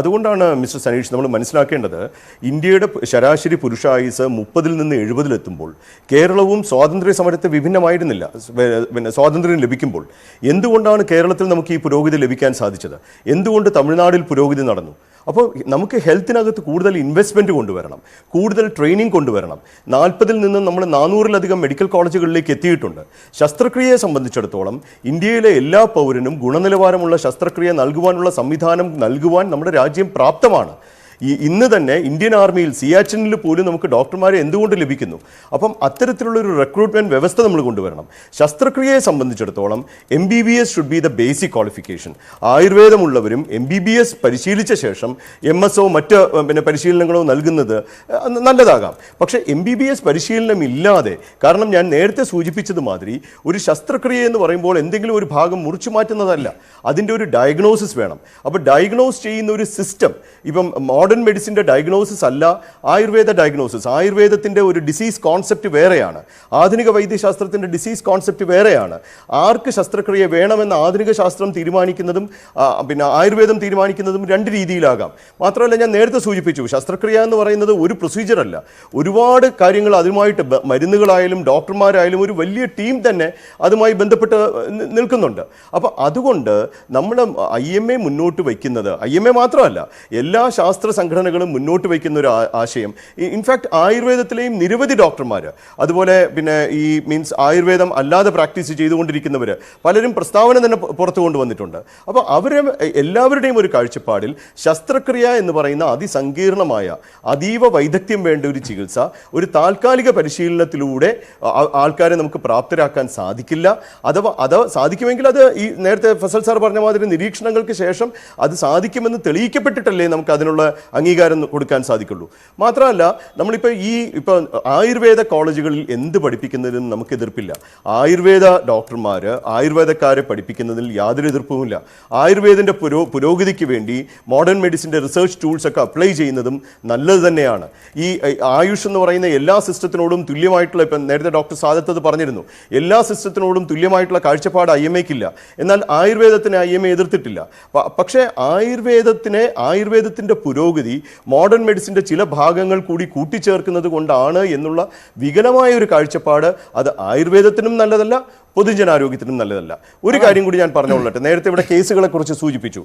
അതുകൊണ്ടാണ് മിസ്റ്റർ സനീഷ് നമ്മൾ മനസ്സിലാക്കേണ്ടത്, ഇന്ത്യയുടെ ശരാശരി പുരുഷായുസ് 30-ൽ നിന്ന് 70-ലെത്തുമ്പോൾ കേരളവും സ്വാതന്ത്ര്യ സമരത്തെ വിഭിന്നമായിരുന്നില്ല. പിന്നെ സ്വാതന്ത്ര്യം ലഭിക്കുമ്പോൾ എന്തുകൊണ്ടാണ് കേരളത്തിൽ നമുക്ക് ഈ പുരോഗതി ലഭിക്കാൻ സാധിച്ചത്? എന്തുകൊണ്ട് തമിഴ്നാട്ടിൽ പുരോഗതി നടന്നു? അപ്പോൾ നമുക്ക് ഹെൽത്തിനകത്ത് കൂടുതൽ ഇൻവെസ്റ്റ്മെൻറ്റ് കൊണ്ടുവരണം, കൂടുതൽ ട്രെയിനിങ് കൊണ്ടുവരണം. 40-ൽ നിന്ന് നമ്മൾ 400-ലധികം മെഡിക്കൽ കോളേജുകളിലേക്ക് എത്തിയിട്ടുണ്ട്. ശസ്ത്രക്രിയയെ സംബന്ധിച്ചിടത്തോളം ഇന്ത്യയിലെ എല്ലാ പൗരനും ഗുണനിലവാരമുള്ള ശസ്ത്രക്രിയ നൽകുവാനുള്ള സംവിധാനം നൽകുവാൻ നമ്മുടെ രാജ്യം പ്രാപ്തമാണ്. ഇന്ന് തന്നെ ഇന്ത്യൻ ആർമിയിൽ സിയാച്ചിനിൽ പോലും നമുക്ക് ഡോക്ടർമാരെ എന്തുകൊണ്ട് ലഭിക്കുന്നു? അപ്പം അത്തരത്തിലുള്ളൊരു റിക്രൂട്ട്മെൻറ്റ് വ്യവസ്ഥ നമ്മൾ കൊണ്ടുവരണം. ശസ്ത്രക്രിയയെ സംബന്ധിച്ചിടത്തോളം MBBS should be the basic qualification. ആയുർവേദമുള്ളവരും MBBS പരിശീലിച്ച ശേഷം MSO മറ്റ് പരിശീലനങ്ങളോ നൽകുന്നത് നല്ലതാകാം. പക്ഷേ MBBS പരിശീലനം ഇല്ലാതെ, കാരണം ഞാൻ നേരത്തെ സൂചിപ്പിച്ചതുമാതിരി ഒരു ശസ്ത്രക്രിയ എന്ന് പറയുമ്പോൾ എന്തെങ്കിലും ഒരു ഭാഗം മുറിച്ചു മാറ്റുന്നതല്ല, അതിൻ്റെ ഒരു ഡയഗ്നോസിസ് വേണം. അപ്പോൾ ഡയഗ്നോസ് ചെയ്യുന്ന ഒരു സിസ്റ്റം, ഇപ്പം മോഡേൺ മെഡിസിൻ്റെ ഡയഗ്നോസിസ് അല്ല ആയുർവേദ ഡയഗ്നോസിസ്. ആയുർവേദത്തിൻ്റെ ഒരു ഡിസീസ് കോൺസെപ്റ്റ് വേറെയാണ്, ആധുനിക വൈദ്യശാസ്ത്രത്തിൻ്റെ ഡിസീസ് കോൺസെപ്റ്റ് വേറെയാണ്. ആർക്ക് ശസ്ത്രക്രിയ വേണമെന്ന് ആധുനിക ശാസ്ത്രം തീരുമാനിക്കുന്നതും ആയുർവേദം തീരുമാനിക്കുന്നതും രണ്ട് രീതിയിലാകാം. മാത്രമല്ല, ഞാൻ നേരത്തെ സൂചിപ്പിച്ചു, ശസ്ത്രക്രിയ എന്ന് പറയുന്നത് ഒരു പ്രൊസീജിയർ അല്ല, ഒരുപാട് കാര്യങ്ങൾ അതുമായിട്ട്, മരുന്നുകളായാലും ഡോക്ടർമാരായാലും ഒരു വലിയ ടീം തന്നെ അതുമായി ബന്ധപ്പെട്ട് നിൽക്കുന്നുണ്ട്. അപ്പോൾ അതുകൊണ്ട് നമ്മൾ IMA മുന്നോട്ട് വയ്ക്കുന്നത്, IMA മാത്രമല്ല എല്ലാ ശാസ്ത്ര സംഘടനകളും മുന്നോട്ട് വയ്ക്കുന്ന ഒരു ആശയം, ഇൻഫാക്ട് ആയുർവേദത്തിലെയും നിരവധി ഡോക്ടർമാർ, അതുപോലെ ഈ ആയുർവേദം അല്ലാതെ പ്രാക്ടീസ് ചെയ്തുകൊണ്ടിരിക്കുന്നവർ പലരും പ്രസ്താവന തന്നെ പുറത്തു കൊണ്ടുവന്നിട്ടുണ്ട്. അപ്പോൾ എല്ലാവരുടെയും ഒരു കാഴ്ചപ്പാടിൽ ശസ്ത്രക്രിയ എന്ന് പറയുന്ന അതിസങ്കീർണമായ, അതീവ വൈദഗ്ധ്യം വേണ്ട ഒരു ചികിത്സ ഒരു താൽക്കാലിക പരിശീലനത്തിലൂടെ ആൾക്കാരെ നമുക്ക് പ്രാപ്തരാക്കാൻ സാധിക്കില്ല. അത് സാധിക്കുമെങ്കിൽ അത് ഈ നേരത്തെ ഫസൽ സാർ പറഞ്ഞ മാതിരി നിരീക്ഷണങ്ങൾക്ക് ശേഷം അത് സാധിക്കുമെന്ന് തെളിയിക്കപ്പെട്ടിട്ടല്ലേ നമുക്ക് അതിനുള്ള അംഗീകാരം കൊടുക്കാൻ സാധിക്കുള്ളൂ. മാത്രമല്ല, നമ്മളിപ്പോൾ ഇപ്പോൾ ആയുർവേദ കോളേജുകളിൽ എന്ത് പഠിപ്പിക്കുന്നതിനും നമുക്ക് എതിർപ്പില്ല. ആയുർവേദ ഡോക്ടർമാർ ആയുർവേദക്കാരെ പഠിപ്പിക്കുന്നതിൽ യാതൊരു എതിർപ്പുമില്ല. ആയുർവേദത്തിൻ്റെ പുരോഗതിക്ക് വേണ്ടി മോഡേൺ മെഡിസിൻ്റെ റിസർച്ച് ടൂൾസ് ഒക്കെ അപ്ലൈ ചെയ്യുന്നതും നല്ലത് തന്നെയാണ്. ഈ ആയുഷ് എന്ന് പറയുന്ന എല്ലാ സിസ്റ്റത്തിനോടും തുല്യമായിട്ടുള്ള, ഇപ്പം നേരത്തെ ഡോക്ടർ സാദത്ത് അത് പറഞ്ഞിരുന്നു, എല്ലാ സിസ്റ്റത്തിനോടും തുല്യമായിട്ടുള്ള കാഴ്ചപ്പാട് IMAക്കില്ല. എന്നാൽ ആയുർവേദത്തിനെ IMA എതിർത്തിട്ടില്ല. പക്ഷേ ആയുർവേദത്തിൻ്റെ പുരോഗതി മോഡേൺ മെഡിസിൻ്റെ ചില ഭാഗങ്ങൾ കൂടി കൂട്ടിച്ചേർക്കുന്നത് കൊണ്ടാണ് എന്നുള്ള വികലമായ ഒരു കാഴ്ചപ്പാട് അത് ആയുർവേദത്തിനും നല്ലതല്ല, പൊതുജനാരോഗ്യത്തിനും നല്ലതല്ല. ഒരു കാര്യം കൂടി ഞാൻ പറഞ്ഞുകൊള്ളട്ടെ. നേരത്തെ ഇവിടെ കേസുകളെ കുറിച്ച് സൂചിപ്പിച്ചു.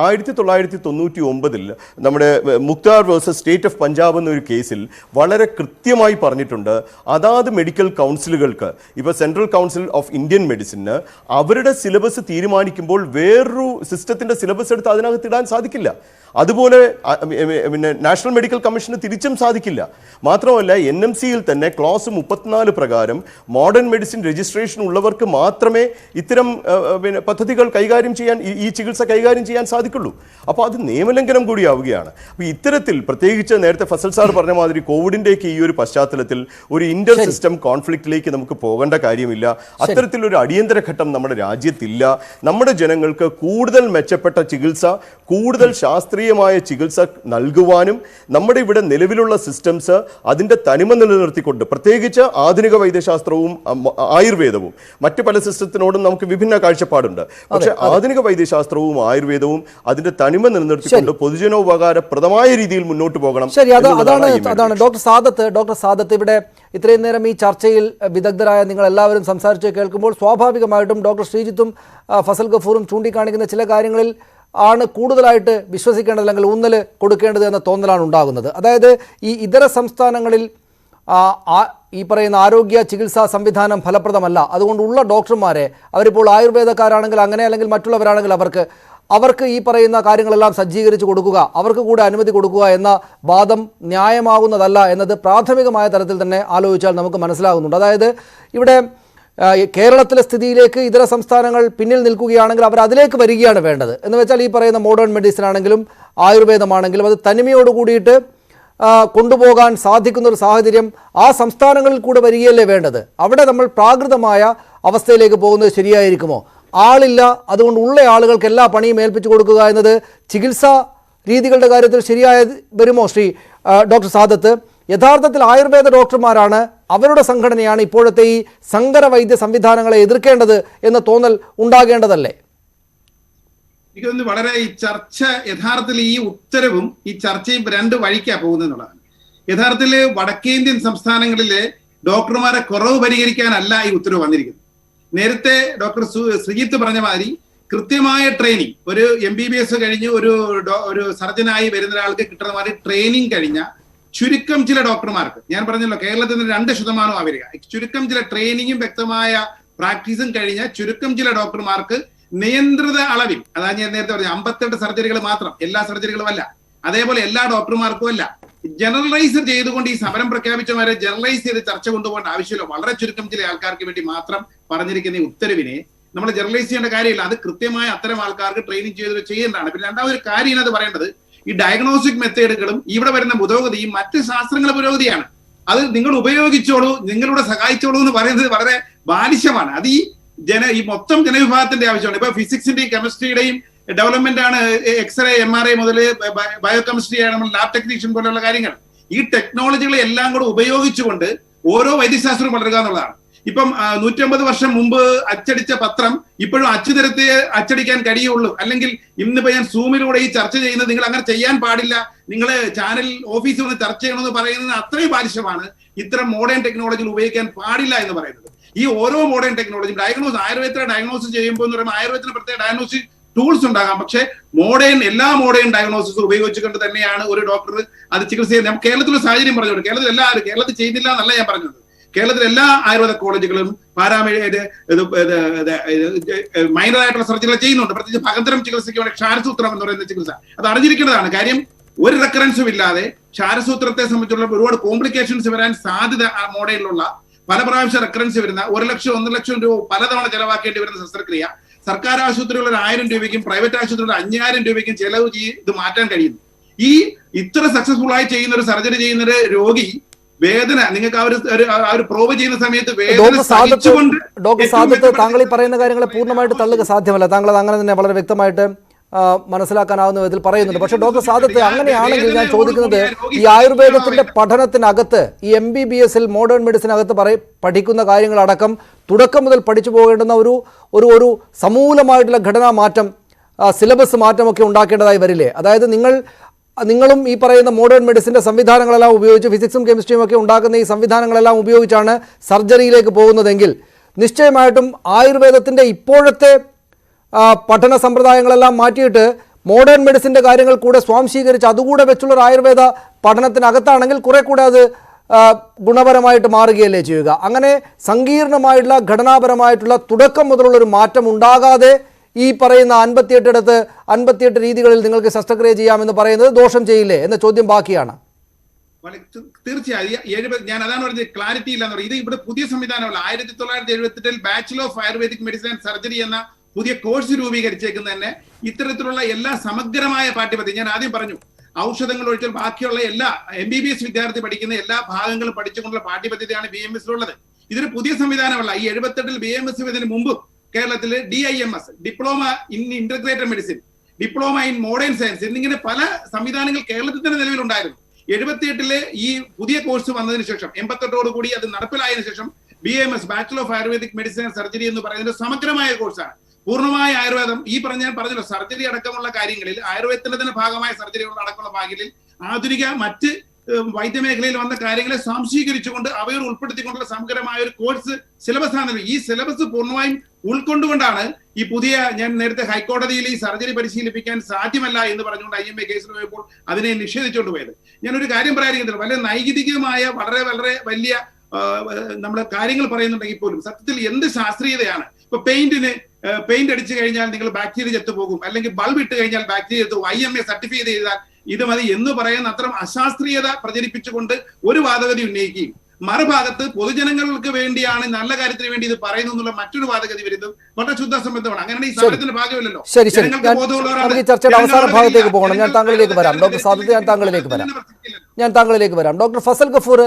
1999 നമ്മുടെ Mukhtar versus state of Punjab എന്നൊരു കേസിൽ വളരെ കൃത്യമായി പറഞ്ഞിട്ടുണ്ട്, അതാത് മെഡിക്കൽ കൗൺസിലുകൾക്ക്, ഇപ്പോൾ central council of Indian medicine അവരുടെ സിലബസ് തീരുമാനിക്കുമ്പോൾ വേറൊരു സിസ്റ്റത്തിൻ്റെ സിലബസ് എടുത്ത് അതിനകത്ത് ഇടാൻ സാധിക്കില്ല. അതുപോലെ നാഷണൽ മെഡിക്കൽ കമ്മീഷന് തിരിച്ചും സാധിക്കില്ല. മാത്രമല്ല, NMCയിൽ തന്നെ ക്ലോസ് 34 പ്രകാരം മോഡേൺ മെഡിസിൻ രജിസ്ട്രേഷൻ ഉള്ളവർക്ക് മാത്രമേ ഇത്തരം പദ്ധതികൾ കൈകാര്യം ചെയ്യാൻ, ഈ ചികിത്സ കൈകാര്യം ചെയ്യാൻ സാധിക്കുള്ളൂ. അപ്പോൾ അത് നിയമലംഘനം കൂടിയാവുകയാണ്. അപ്പോൾ ഇത്തരത്തിൽ, പ്രത്യേകിച്ച് നേരത്തെ ഫസൽ സാർ പറഞ്ഞ മാതിരി കോവിഡിൻ്റെയൊക്കെ ഈ ഒരു പശ്ചാത്തലത്തിൽ ഒരു ഇന്റർ സിസ്റ്റം കോൺഫ്ലിക്റ്റിലേക്ക് നമുക്ക് പോകേണ്ട കാര്യമില്ല. അത്തരത്തിലൊരു അടിയന്തര ഘട്ടം നമ്മുടെ രാജ്യത്തില്ല. നമ്മുടെ ജനങ്ങൾക്ക് കൂടുതൽ മെച്ചപ്പെട്ട ചികിത്സ, കൂടുതൽ ശാസ്ത്രീയമായ ചികിത്സ നൽകുവാനും നമ്മുടെ ഇവിടെ നിലവിലുള്ള സിസ്റ്റംസ് അതിൻ്റെ തനിമ നിലനിർത്തിക്കൊണ്ട്, പ്രത്യേകിച്ച് ആധുനിക വൈദ്യശാസ്ത്രവും ആയുർവേദവും മറ്റു പല സിസ്റ്റത്തിനോടും നമുക്ക് വിഭിന്ന കാഴ്ചപ്പാടുണ്ട്. പക്ഷെ ആധുനിക വൈദ്യശാസ്ത്രവും ആയുർവേദവും അതിന്റെ തനിമ നിലനിർത്തിക്കൊണ്ട് പൊതുജനോപകാരപ്രദമായ രീതിയിൽ മുന്നോട്ട് പോകണം. ശരി, അതാണ് ഡോക്ടർ സാദത്ത് ഇവിടെ ഇത്രയും നേരം ഈ ചർച്ചയിൽ വിദഗ്ധരായ നിങ്ങൾ എല്ലാവരും സംസാരിച്ച് കേൾക്കുമ്പോൾ സ്വാഭാവികമായിട്ടും ഡോക്ടർ ശ്രീജിത്തും ഫസൽ ഗഫൂറും ചൂണ്ടിക്കാണിക്കുന്ന ചില കാര്യങ്ങളിൽ ആണ് കൂടുതലായിട്ട് വിശ്വസിക്കേണ്ടത് അല്ലെങ്കിൽ ഊന്നൽ കൊടുക്കേണ്ടത് എന്ന തോന്നലാണ് ഉണ്ടാകുന്നത്. അതായത് ഈ ഇതര സംസ്ഥാനങ്ങളിൽ ഈ പറയുന്ന ആരോഗ്യ ചികിത്സാ സംവിധാനം ഫലപ്രദമല്ല, അതുകൊണ്ടുള്ള ഡോക്ടർമാരെ അവരിപ്പോൾ ആയുർവേദക്കാരാണെങ്കിൽ അങ്ങനെ അല്ലെങ്കിൽ മറ്റുള്ളവരാണെങ്കിൽ അവർക്ക് ഈ പറയുന്ന കാര്യങ്ങളെല്ലാം സജ്ജീകരിച്ച് കൊടുക്കുക, അവർക്ക് കൂടെ അനുമതി കൊടുക്കുക എന്ന വാദം ന്യായമാകുന്നതല്ല എന്നത് പ്രാഥമികമായ തലത്തിൽ തന്നെ ആലോചിച്ചാൽ നമുക്ക് മനസ്സിലാകുന്നുണ്ട്. അതായത് ഇവിടെ കേരളത്തിലെ സ്ഥിതിയിലേക്ക് ഇതര സംസ്ഥാനങ്ങൾ പിന്നിൽ നിൽക്കുകയാണെങ്കിൽ അവർ അതിലേക്ക് വരികയാണ് വേണ്ടത്. എന്ന് വെച്ചാൽ ഈ പറയുന്ന മോഡേൺ മെഡിസിൻ ആണെങ്കിലും ആയുർവേദമാണെങ്കിലും അത് തനിമയോട് കൂടിയിട്ട് കൊണ്ടുപോകാൻ സാധിക്കുന്ന ഒരു സാഹചര്യം ആ സംസ്ഥാനങ്ങളിൽ കൂടെ വരികയല്ലേ വേണ്ടത്. അവിടെ നമ്മൾ പ്രാകൃതമായ അവസ്ഥയിലേക്ക് പോകുന്നത് ശരിയായിരിക്കുമോ? ആളില്ല, അതുകൊണ്ട് ഉള്ള ആളുകൾക്ക് എല്ലാ പണിയും ഏൽപ്പിച്ചു കൊടുക്കുക എന്നത് ചികിത്സാ രീതികളുടെ കാര്യത്തിൽ ശരിയായ വരുമോ? ഡോക്ടർ സാദത്ത്, യഥാർത്ഥത്തിൽ ആയുർവേദ ഡോക്ടർമാരാണ്, അവരുടെ സംഘടനയാണ് ഇപ്പോഴത്തെ ഈ സങ്കര വൈദ്യ സംവിധാനങ്ങളെ എതിർക്കേണ്ടത് എന്ന തോന്നൽ ഉണ്ടാകേണ്ടതല്ലേ? എനിക്ക് തോന്നുന്നു വളരെ ഈ ചർച്ച യഥാർത്ഥത്തിൽ ഈ ഉത്തരവും ഈ ചർച്ചയും രണ്ട് വഴിക്കാണ് പോകുന്നതെന്നുള്ളതാണ്. യഥാർത്ഥത്തിൽ വടക്കേന്ത്യൻ സംസ്ഥാനങ്ങളിലെ ഡോക്ടർമാരെ കുറവ് പരിഹരിക്കാനല്ല ഈ ഉത്തരവ് വന്നിരിക്കുന്നത്. നേരത്തെ ഡോക്ടർ ശ്രീജിത്ത് പറഞ്ഞ മാതിരി കൃത്യമായ ട്രെയിനിങ്, ഒരു MBBS കഴിഞ്ഞ് ഒരു സർജനായി വരുന്ന ഒരാൾക്ക് കിട്ടുന്ന മാതിരി ട്രെയിനിങ് കഴിഞ്ഞ ചുരുക്കം ചില ഡോക്ടർമാർക്ക്, ഞാൻ പറഞ്ഞല്ലോ കേരളത്തിൽ നിന്ന് 2% വരിക, ചുരുക്കം ചില ട്രെയിനിങ്ങും വ്യക്തമായ പ്രാക്ടീസും കഴിഞ്ഞ ചുരുക്കം ചില ഡോക്ടർമാർക്ക് നിയന്ത്രിത അളവിൽ, അതാണ് ഞാൻ നേരത്തെ പറഞ്ഞ 58 സർജറികൾ മാത്രം, എല്ലാ സർജറികളും അല്ല, അതേപോലെ എല്ലാ ഡോക്ടർമാർക്കും അല്ല, ജനറലൈസ് ചെയ്തുകൊണ്ട് ഈ സമരം പ്രഖ്യാപിച്ചവരെ ജനറലൈസ് ചെയ്ത് ചർച്ച കൊണ്ടുപോകേണ്ട ആവശ്യമില്ല. വളരെ ചുരുക്കം ചില ആൾക്കാർക്ക് വേണ്ടി മാത്രം പറഞ്ഞിരിക്കുന്ന ഈ ഉത്തരവിനെ നമ്മൾ ജനറലൈസ് ചെയ്യേണ്ട കാര്യമില്ല. അത് കൃത്യമായ അത്തരം ആൾക്കാർക്ക് ട്രെയിനിങ് ചെയ്യേണ്ടതാണ്. പിന്നെ രണ്ടാമതൊരു കാര്യം അത് പറയേണ്ടത്, ഈ ഡയഗ്നോസ്റ്റിക് മെത്തേഡുകളും ഇവിടെ വരുന്ന പുരോഗതിയും മറ്റ് ശാസ്ത്രങ്ങളുടെ പുരോഗതിയാണ്. അത് നിങ്ങൾ ഉപയോഗിച്ചോളൂ, നിങ്ങളുടെ സഹായിച്ചോളൂ എന്ന് പറയുന്നത് വളരെ ബാലിശമാണ്. അത് ഈ മൊത്തം ജനവിഭാഗത്തിന്റെ ആവശ്യമാണ്. ഇപ്പൊ ഫിസിക്സിന്റെയും കെമിസ്ട്രിയുടെയും ഡെവലപ്മെന്റ് ആണ് എക്സ്റേ, MRI മുതൽ ബയോകെമിസ്ട്രി ആണ്, ലാബ് ടെക്നീഷ്യൻ പോലെയുള്ള കാര്യങ്ങൾ. ഈ ടെക്നോളജികളെ എല്ലാം കൂടെ ഉപയോഗിച്ചുകൊണ്ട് ഓരോ വൈദ്യശാസ്ത്രവും വളരുക എന്നുള്ളതാണ്. ഇപ്പം 150 വർഷം മുമ്പ് അച്ചടിച്ച പത്രം ഇപ്പോഴും അച്ചുതരത്തെ അച്ചടിക്കാൻ കഴിയുള്ളൂ. അല്ലെങ്കിൽ ഇന്നിപ്പോ ഞാൻ സൂമിലൂടെ ഈ ചർച്ച ചെയ്യുന്നത് നിങ്ങൾ അങ്ങനെ ചെയ്യാൻ പാടില്ല, നിങ്ങൾ ചാനൽ ഓഫീസിൽ വന്ന് ചർച്ച ചെയ്യണമെന്ന് പറയുന്നത് അത്രയും ബാലിശമാണ്. ഇത്തരം മോഡേൺ ടെക്നോളജികൾ ഉപയോഗിക്കാൻ പാടില്ല എന്ന് പറയുന്നത്. ഈ ഓരോ മോഡേൺ ടെക്നോളജിയും ആയുർവേദത്തിലെ ഡയഗ്നോസിസ് ചെയ്യുമ്പോൾ എന്ന് പറയുമ്പോൾ ആയുർവേദത്തിന് പ്രത്യേക ഡയഗ്നോസിസ് ടൂൾസ് ഉണ്ടാകാം, പക്ഷേ എല്ലാ മോഡേൺ ഡയഗ്നോസിസ് ഉപയോഗിച്ചുകൊണ്ട് തന്നെയാണ് ഒരു ഡോക്ടർ അത് ചികിത്സ ചെയ്യുന്നത്. കേരളത്തിലെ സാഹചര്യം പറഞ്ഞോളൂ, കേരളത്തിൽ ചെയ്യുന്നില്ല എന്നല്ല ഞാൻ പറഞ്ഞത്. കേരളത്തിലെ എല്ലാ ആയുർവേദ കോളേജുകളും മൈനർ ആയിട്ടുള്ള സർജറികൾ ചെയ്യുന്നുണ്ട്. പ്രത്യേകിച്ച് ഭഗന്തരം ചികിത്സയ്ക്ക് വേണ്ടി ക്ഷാരസൂത്രം എന്ന് പറയുന്ന ചികിത്സ അത് അറിഞ്ഞിരിക്കേണ്ടതാണ്. കാര്യം ഒരു റെക്കറൻസും ഇല്ലാതെ ക്ഷാരസൂത്രത്തെ സംബന്ധിച്ചുള്ള ഒരുപാട് കോംപ്ലിക്കേഷൻസ് വരാൻ സാധ്യത മോഡലിലുള്ള പല പ്രാവശ്യം റെക്കറൻസ് വരുന്ന 1 ലക്ഷം 1 ലക്ഷം രൂപ പലതവണ ചെലവാക്കേണ്ടി വരുന്ന ശസ്ത്രക്രിയ സർക്കാർ ആശുപത്രികളിൽ 1000 രൂപയ്ക്കും പ്രൈവറ്റ് ആശുപത്രികളിൽ 5000 രൂപയ്ക്കും ചെലവ് ഇത് മാറ്റാൻ കഴിയുന്നു. ഈ ഇത്ര സക്സസ്ഫുൾ ആയി ചെയ്യുന്ന ഒരു സർജറി ചെയ്യുന്ന ഒരു രോഗി വേദന നിങ്ങൾക്ക് ആ ഒരു പ്രോവ് ചെയ്യുന്ന സമയത്ത് ഡോക്ടർ സാദത്ത്, താങ്കൾ ഈ പറയുന്ന കാര്യങ്ങളെ പൂർണ്ണമായിട്ട് തള്ളുക സാധ്യമല്ല. താങ്കൾ അങ്ങനെ തന്നെ വളരെ വ്യക്തമായിട്ട് മനസ്സിലാക്കാനാവുന്ന വിധത്തിൽ പറയുന്നുണ്ട്. പക്ഷെ ഡോക്ടർ സാദത്ത്, അങ്ങനെയാണെങ്കിൽ ഞാൻ ചോദിക്കുന്നത്, ഈ ആയുർവേദത്തിന്റെ പഠനത്തിനകത്ത് ഈ MBBS-ൽ മോഡേൺ മെഡിസിനകത്ത് പഠിക്കുന്ന കാര്യങ്ങളടക്കം തുടക്കം മുതൽ പഠിച്ചു പോകേണ്ടുന്ന ഒരു സമൂലമായിട്ടുള്ള ഘടനാ മാറ്റം, സിലബസ് മാറ്റമൊക്കെ ഉണ്ടാക്കേണ്ടതായി വരില്ലേ? അതായത് നിങ്ങളും ഈ പറയുന്ന മോഡേൺ മെഡിസിൻ്റെ സംവിധാനങ്ങളെല്ലാം ഉപയോഗിച്ച് ഫിസിക്സും കെമിസ്ട്രിയും ഒക്കെ ഉണ്ടാക്കുന്ന ഈ സംവിധാനങ്ങളെല്ലാം ഉപയോഗിച്ചാണ് സർജറിയിലേക്ക് പോകുന്നതെങ്കിൽ നിശ്ചയമായിട്ടും ആയുർവേദത്തിൻ്റെ ഇപ്പോഴത്തെ പഠന സമ്പ്രദായങ്ങളെല്ലാം മാറ്റിയിട്ട് മോഡേൺ മെഡിസിൻ്റെ കാര്യങ്ങൾ കൂടെ സ്വാംശീകരിച്ച് അതുകൂടെ വെച്ചുള്ളൊരു ആയുർവേദ പഠനത്തിനകത്താണെങ്കിൽ കുറെ കൂടെ അത് ഗുണപരമായിട്ട് മാറുകയല്ലേ ചെയ്യുക. അങ്ങനെ സങ്കീർണമായിട്ടുള്ള ഘടനാപരമായിട്ടുള്ള തുടക്കം മുതലുള്ളൊരു മാറ്റം ഉണ്ടാകാതെ ഈ പറയുന്ന 58 രീതികളിൽ നിങ്ങൾക്ക് ശസ്ത്രക്രിയ ചെയ്യാമെന്ന് പറയുന്നത് ദോഷം ചെയ്യില്ലേ എന്ന ചോദ്യം ബാക്കിയാണ്. തീർച്ചയായും ഞാൻ അതാണ് പറഞ്ഞത്, ക്ലാരിറ്റി ഇല്ലാന്ന് പറയും. ഇത് ഇവിടെ പുതിയ സംവിധാനമല്ല. 1978 bachelor of ayurvedic medicine and surgery എന്ന പുതിയ കോഴ്സ് രൂപീകരിച്ചേക്കുന്ന തന്നെ ഇത്തരത്തിലുള്ള എല്ലാ സമഗ്രമായ പാഠ്യപദ്ധതി. ഞാൻ ആദ്യം പറഞ്ഞു, ഔഷധങ്ങൾ ഒഴിച്ചാൽ ബാക്കിയുള്ള എല്ലാ MBBS വിദ്യാർത്ഥി പഠിക്കുന്ന എല്ലാ ഭാഗങ്ങളും പഠിച്ചുകൊണ്ടുള്ള പാഠ്യപദ്ധതിയാണ് BMS-ലുള്ളത്. ഇതൊരു പുതിയ സംവിധാനമല്ല. ഈ 78 BMS ഇതിന് മുമ്പ് കേരളത്തിൽ DIMS, diploma in integrated medicine, diploma in modern science എന്നിങ്ങനെ പല സംവിധാനങ്ങൾ കേരളത്തിൽ തന്നെ നിലവിലുണ്ടായിരുന്നു. 78 ഈ പുതിയ കോഴ്സ് വന്നതിന് ശേഷം 88 കൂടി അത് നടപ്പിലായതിനു ശേഷം BAMS bachelor of ayurvedic medicine and surgery എന്ന് പറയുന്നത് സമഗ്രമായ കോഴ്സാണ്. പൂർണ്ണമായ ആയുർവേദം ഈ പറഞ്ഞല്ലോ സർജറി അടക്കമുള്ള കാര്യങ്ങളിൽ ആയുർവേദത്തിന്റെ തന്നെ ഭാഗമായ സർജറികൾ അടക്കമുള്ള ഭാഗങ്ങളിൽ ആധുനിക മറ്റ് വൈദ്യമേഖലയിൽ വന്ന കാര്യങ്ങളെ സ്വാംശീകരിച്ചുകൊണ്ട് അവയോട് ഉൾപ്പെടുത്തിക്കൊണ്ടുള്ള സമഗ്രമായ ഒരു കോഴ്സ് സിലബസ് ആണ്. ഈ സിലബസ് പൂർണ്ണമായും ഉൾക്കൊണ്ടുകൊണ്ടാണ് ഈ പുതിയ, ഞാൻ നേരത്തെ ഹൈക്കോടതിയിൽ ഈ സർജറി പരിശീലിപ്പിക്കാൻ സാധ്യമല്ല എന്ന് പറഞ്ഞുകൊണ്ട് IMA കേസിൽ പോയപ്പോൾ അതിനെ നിഷേധിച്ചുകൊണ്ട് പോയത്. ഞാനൊരു കാര്യം പറയാതിരിക്കുന്നില്ല, വളരെ നൈതികമായ വളരെ വളരെ വലിയ നമ്മുടെ കാര്യങ്ങൾ പറയുന്നുണ്ടെങ്കിൽ പോലും സത്യത്തിൽ എന്ത് ശാസ്ത്രീയതയാണ്. ഇപ്പൊ പെയിന്റ് അടിച്ചു കഴിഞ്ഞാൽ നിങ്ങൾ ബാക്ടീരിയ ചത്തുപോകും, അല്ലെങ്കിൽ ബൾബ് ഇട്ട് കഴിഞ്ഞാൽ ബാക്ടീരിയ ചത്തുപോകും, IMA സർട്ടിഫൈ ചെയ്താൽ ഇത് മതി എന്ന് പറയുന്ന അത്തരം അശാസ്ത്രീയത പ്രചരിപ്പിച്ചുകൊണ്ട് ഒരു വാദഗതി ഉന്നയിക്കുകയും മറുഭാഗത്ത് പൊതുജനങ്ങൾക്ക് വേണ്ടിയാണ്, നല്ല കാര്യത്തിന് വേണ്ടി ഇത് പറയുന്നു എന്നുള്ള മറ്റൊരു വാദഗതി വരുന്നത് വളരെ ശുദ്ധ സംബന്ധമാണ്. അങ്ങനെയാണ് ഈ സമരത്തിന്റെ ഭാഗമില്ലല്ലോ. ശരി, നമുക്ക് ഈ ചർച്ചയുടെ അവസാന ഭാഗത്തേക്ക് പോകണം. ഞാൻ താങ്കളിലേക്ക് വരാം ഡോക്ടർ സാദിഖ്, ഞാൻ താങ്കളിലേക്ക് വരാം. ഡോക്ടർ ഫസൽ ഗഫൂർ,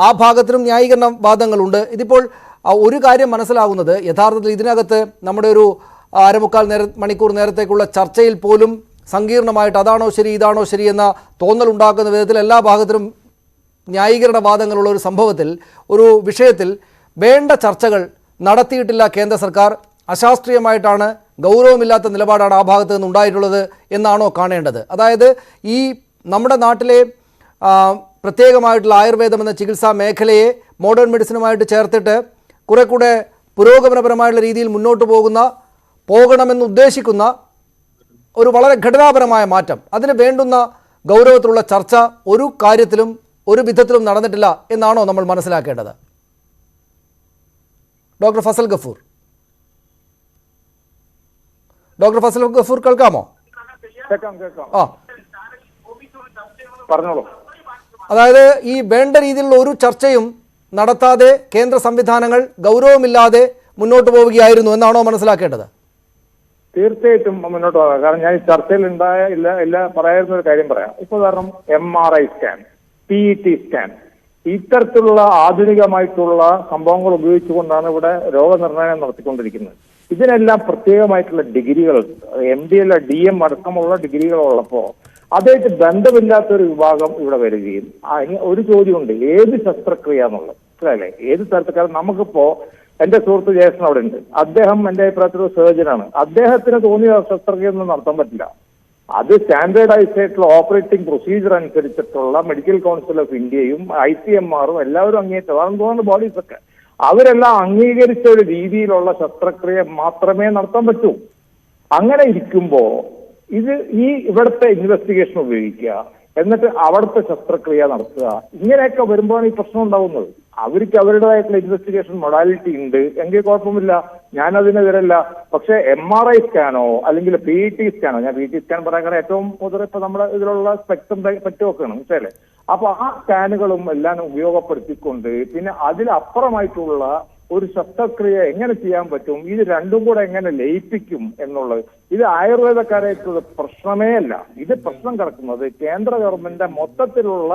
ആ ഭാഗത്തിനും ന്യായീകരണ വാദങ്ങളുണ്ട്. ഇതിപ്പോൾ ഒരു കാര്യം മനസ്സിലാകുന്നത്, യഥാർത്ഥത്തിൽ ഇതിനകത്ത് നമ്മുടെ ഒരു 1/4 മണിക്കൂർ നേരത്തേക്കുള്ള ചർച്ചയിൽ പോലും സങ്കീർണമായിട്ട് അതാണോ ശരി ഇതാണോ ശരി എന്ന തോന്നലുണ്ടാക്കുന്ന വിധത്തിൽ എല്ലാ ഭാഗത്തിലും ന്യായീകരണ വാദങ്ങളുള്ള ഒരു സംഭവത്തിൽ, ഒരു വിഷയത്തിൽ വേണ്ട ചർച്ചകൾ നടത്തിയിട്ടില്ല കേന്ദ്ര സർക്കാർ. അശാസ്ത്രീയമായിട്ടാണ്, ഗൗരവമില്ലാത്ത നിലപാടാണ് ആ ഭാഗത്ത് നിന്നുണ്ടായിട്ടുള്ളത് എന്നാണോ കാണേണ്ടത്? അതായത് ഈ നമ്മുടെ നാട്ടിലെ പ്രത്യേകമായിട്ടുള്ള ആയുർവേദം എന്ന ചികിത്സാ മേഖലയെ മോഡേൺ മെഡിസിനുമായിട്ട് ചേർത്തിട്ട് കുറെ കൂടെ പുരോഗമനപരമായിട്ടുള്ള രീതിയിൽ മുന്നോട്ട് പോകണമെന്ന് ഉദ്ദേശിക്കുന്ന ഒരു വളരെ ഘടനാപരമായ മാറ്റം, അതിന് വേണ്ടുന്ന ഗൗരവത്തിലുള്ള ചർച്ച ഒരു കാര്യത്തിലും ഒരു വിധത്തിലും നടന്നിട്ടില്ല എന്നാണോ നമ്മൾ മനസ്സിലാക്കേണ്ടത്? ഡോക്ടർ ഫസൽ ഗഫൂർ, കേൾക്കാമോ? പറഞ്ഞോളൂ. അതായത് ഈ വേണ്ട രീതിയിലുള്ള ഒരു ചർച്ചയും നടത്താതെ കേന്ദ്ര സംവിധാനങ്ങൾ ഗൗരവമില്ലാതെ മുന്നോട്ട് പോവുകയായിരുന്നു എന്നാണോ മനസ്സിലാക്കേണ്ടത്? തീർച്ചയായിട്ടും മുന്നോട്ട് പോകാം. കാരണം ഞാൻ ഈ ചർച്ചയിൽ പറയാവുന്ന ഒരു കാര്യം പറയാം. ഇപ്പൊ കാരണം MRI സ്കാൻ, PET സ്കാൻ, ഇത്തരത്തിലുള്ള ആധുനികമായിട്ടുള്ള സംഭവങ്ങൾ ഉപയോഗിച്ചുകൊണ്ടാണ് ഇവിടെ രോഗനിർണയം നടത്തിക്കൊണ്ടിരിക്കുന്നത്. ഇതിനെല്ലാം പ്രത്യേകമായിട്ടുള്ള ഡിഗ്രികൾ, MD DM അടക്കമുള്ള ഡിഗ്രികൾ ഉള്ളപ്പോൾ അതായിട്ട് ബന്ധമില്ലാത്തൊരു വിഭാഗം ഇവിടെ വരികയും ഒരു ചോദ്യമുണ്ട്, ഏത് ശസ്ത്രക്രിയ എന്നുള്ളത് മനസ്സിലായില്ലേ? ഏത് തരത്തിൽ? കാരണം നമുക്കിപ്പോ എന്റെ സുഹൃത്ത് ജേസൺ അവിടെ ഉണ്ട്, അദ്ദേഹം എന്റെ അഭിപ്രായത്തിൽ ഒരു സർജനാണ്. അദ്ദേഹത്തിന് തോന്നിയ ശസ്ത്രക്രിയ ഒന്നും നടത്താൻ പറ്റില്ല. അത് സ്റ്റാൻഡേർഡൈസ്ഡ് ആയിട്ടുള്ള ഓപ്പറേറ്റിംഗ് പ്രൊസീജിയർ അനുസരിച്ചിട്ടുള്ള മെഡിക്കൽ കൗൺസിൽ ഓഫ് ഇന്ത്യയും ICMR എല്ലാവരും അംഗീകരിച്ച ബോഡീസ് ഒക്കെ അവരെല്ലാം അംഗീകരിച്ച ഒരു രീതിയിലുള്ള ശസ്ത്രക്രിയ മാത്രമേ നടത്താൻ പറ്റൂ. അങ്ങനെ ഇരിക്കുമ്പോ ഇവിടുത്തെ ഇൻവെസ്റ്റിഗേഷൻ ഉപയോഗിക്കുക, എന്നിട്ട് അവിടുത്തെ ശസ്ത്രക്രിയ നടത്തുക, ഇങ്ങനെയൊക്കെ വരുമ്പോഴാണ് ഈ പ്രശ്നം ഉണ്ടാവുന്നത്. അവർക്ക് അവരുടേതായിട്ടുള്ള ഇൻവെസ്റ്റിഗേഷൻ മൊഡാലിറ്റി ഉണ്ട് എങ്കിൽ കുഴപ്പമില്ല, ഞാനതിനെതിരല്ല. പക്ഷെ MRI സ്കാനോ അല്ലെങ്കിൽ PET സ്കാനോ, ഞാൻ PET സ്കാൻ പറയാൻ കാരണം ഏറ്റവും കൂടുതൽ ഇപ്പൊ നമ്മുടെ ഇതിലുള്ള സ്പെക്ട്രം പറ്റുമൊക്കെയാണ് മനസ്സിലല്ലേ? അപ്പൊ ആ സ്കാനുകളും എല്ലാം ഉപയോഗപ്പെടുത്തിക്കൊണ്ട് പിന്നെ അതിലപ്പുറമായിട്ടുള്ള ഒരു ശസ്ത്രക്രിയ എങ്ങനെ ചെയ്യാൻ പറ്റും, ഇത് രണ്ടും കൂടെ എങ്ങനെ ലയിപ്പിക്കും എന്നുള്ളത് ഇത് ആയുർവേദക്കാരായിട്ടുള്ള പ്രശ്നമേ അല്ല. ഇത് പ്രശ്നം കിടക്കുന്നത് കേന്ദ്ര ഗവൺമെന്റിന്റെ മൊത്തത്തിലുള്ള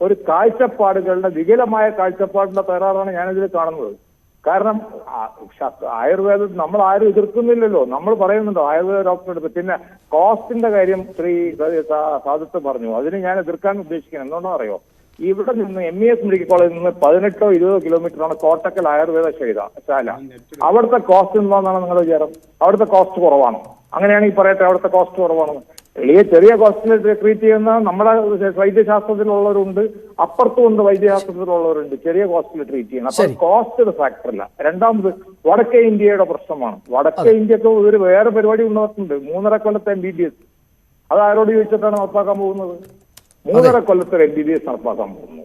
ഒരു കാഴ്ചപ്പാടുകളുടെ വികലമായ കാഴ്ചപ്പാടിന്റെ തകരാറാണ് ഞാനിതിൽ കാണുന്നത്. കാരണം ആയുർവേദം നമ്മൾ ആരും എതിർക്കുന്നില്ലല്ലോ, നമ്മൾ പറയുന്നുണ്ടോ ആയുർവേദ ഡോക്ടറുടെ. പിന്നെ കോസ്റ്റിന്റെ കാര്യം ശ്രീ സാദിഖ് പറഞ്ഞു, അതിന് ഞാൻ എതിർക്കാൻ ഉദ്ദേശിക്കുന്നത് എന്താണെന്ന് അറിയോ? ഇവിടെ നിന്ന് MES മെഡിക്കൽ കോളേജിൽ നിന്ന് 18-20 കിലോമീറ്ററാണ് കോട്ടക്കൽ ആയുർവേദ ശാല. അവിടുത്തെ കോസ്റ്റ് എന്താണെന്നാണ് നിങ്ങളുടെ വിചാരം? അവിടുത്തെ കോസ്റ്റ് കുറവാണോ? അങ്ങനെയാണെങ്കിൽ പറയട്ടെ, അവിടുത്തെ കോസ്റ്റ് കുറവാണോ? ചെറിയ കോസ്റ്റിൽ ട്രീറ്റ് ചെയ്യുന്ന നമ്മുടെ വൈദ്യശാസ്ത്രത്തിലുള്ളവരുണ്ട്, അപ്പുറത്തുമുണ്ട് വൈദ്യശാസ്ത്രത്തിലുള്ളവരുണ്ട് ചെറിയ കോസ്റ്റിൽ ട്രീറ്റ് ചെയ്യണം. അപ്പൊ കോസ്റ്റ് ഒരു ഫാക്ടറല്ല. രണ്ടാമത് വടക്കേ ഇന്ത്യയുടെ പ്രശ്നമാണ്. വടക്കേ ഇന്ത്യക്ക് ഒരു വേറെ പരിപാടി ഉണ്ടാക്കുന്നുണ്ട്, 3.5 കൊല്ലത്തെ MBBS. അത് ആരോട് ചോദിച്ചിട്ടാണ് നടപ്പാക്കാൻ പോകുന്നത്? 3.5 കൊല്ലത്തെ MBBS നടപ്പാക്കാൻ പോകുന്നു,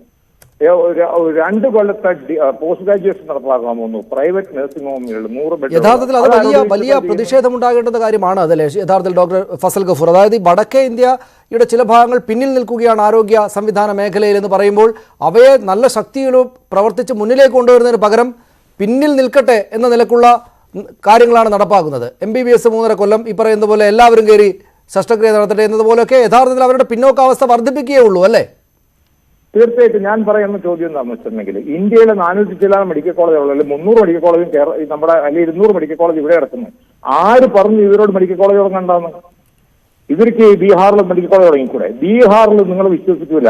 2 കൊല്ലത്തെ പോസ്റ്റ് ഗ്രാജുവേഷൻ നടപ്പാക്കാൻ പോകുന്നു, പ്രൈവറ്റ് നഴ്സിംഗ് ഹോമുകൾ 100 ബെഡ്. യഥാർത്ഥത്തിൽ അത് വലിയ പ്രതിഷേധം ഉണ്ടാകേണ്ട കാര്യമാണ് അതല്ലേ യഥാർത്ഥത്തിൽ ഡോക്ടർ ഫസൽ ഗഫൂർ? അതായത് വടക്കേ ഇന്ത്യയുടെ ചില ഭാഗങ്ങൾ പിന്നിൽ നിൽക്കുകയാണ് ആരോഗ്യ സംവിധാന മേഖലയിൽ എന്ന് പറയുമ്പോൾ അവയെ നല്ല ശക്തിയിലും പ്രവർത്തിച്ച് മുന്നിലേക്ക് കൊണ്ടുവരുന്നതിന് പകരം പിന്നിൽ നിൽക്കട്ടെ എന്ന നിലക്കുള്ള കാര്യങ്ങളാണ് നടപ്പാക്കുന്നത്. MBBS 3.5 കൊല്ലം, ഈ പറയുന്ന പോലെ എല്ലാവരും കയറി ശസ്ത്രക്രിയ നടത്തട്ടെ എന്നതുപോലെയൊക്കെ യഥാർത്ഥത്തിൽ അവരുടെ പിന്നോക്കാവസ്ഥ വർദ്ധിപ്പിക്കുകയേ ഉള്ളൂ അല്ലേ? തീർച്ചയായിട്ടും. ഞാൻ പറയുന്ന ചോദ്യം എന്താണെന്ന് വെച്ചിട്ടുണ്ടെങ്കിൽ ഇന്ത്യയിലെ 400 ചില മെഡിക്കൽ കോളേജുകൾ, അല്ലെങ്കിൽ 300 മെഡിക്കൽ കോളേജും നമ്മുടെ അല്ലെങ്കിൽ 200 മെഡിക്കൽ കോളേജ് ഇവിടെ കിടക്കുന്നു. ആര് പറഞ്ഞു ഇവരോട് മെഡിക്കൽ കോളേജ് തുടങ്ങണ്ടെന്ന്? ഇവർക്ക് ബീഹാറിൽ മെഡിക്കൽ കോളേജ് തുടങ്ങിക്കൂടെ? ബീഹാറിൽ നിങ്ങൾ വിശ്വസിക്കൂല,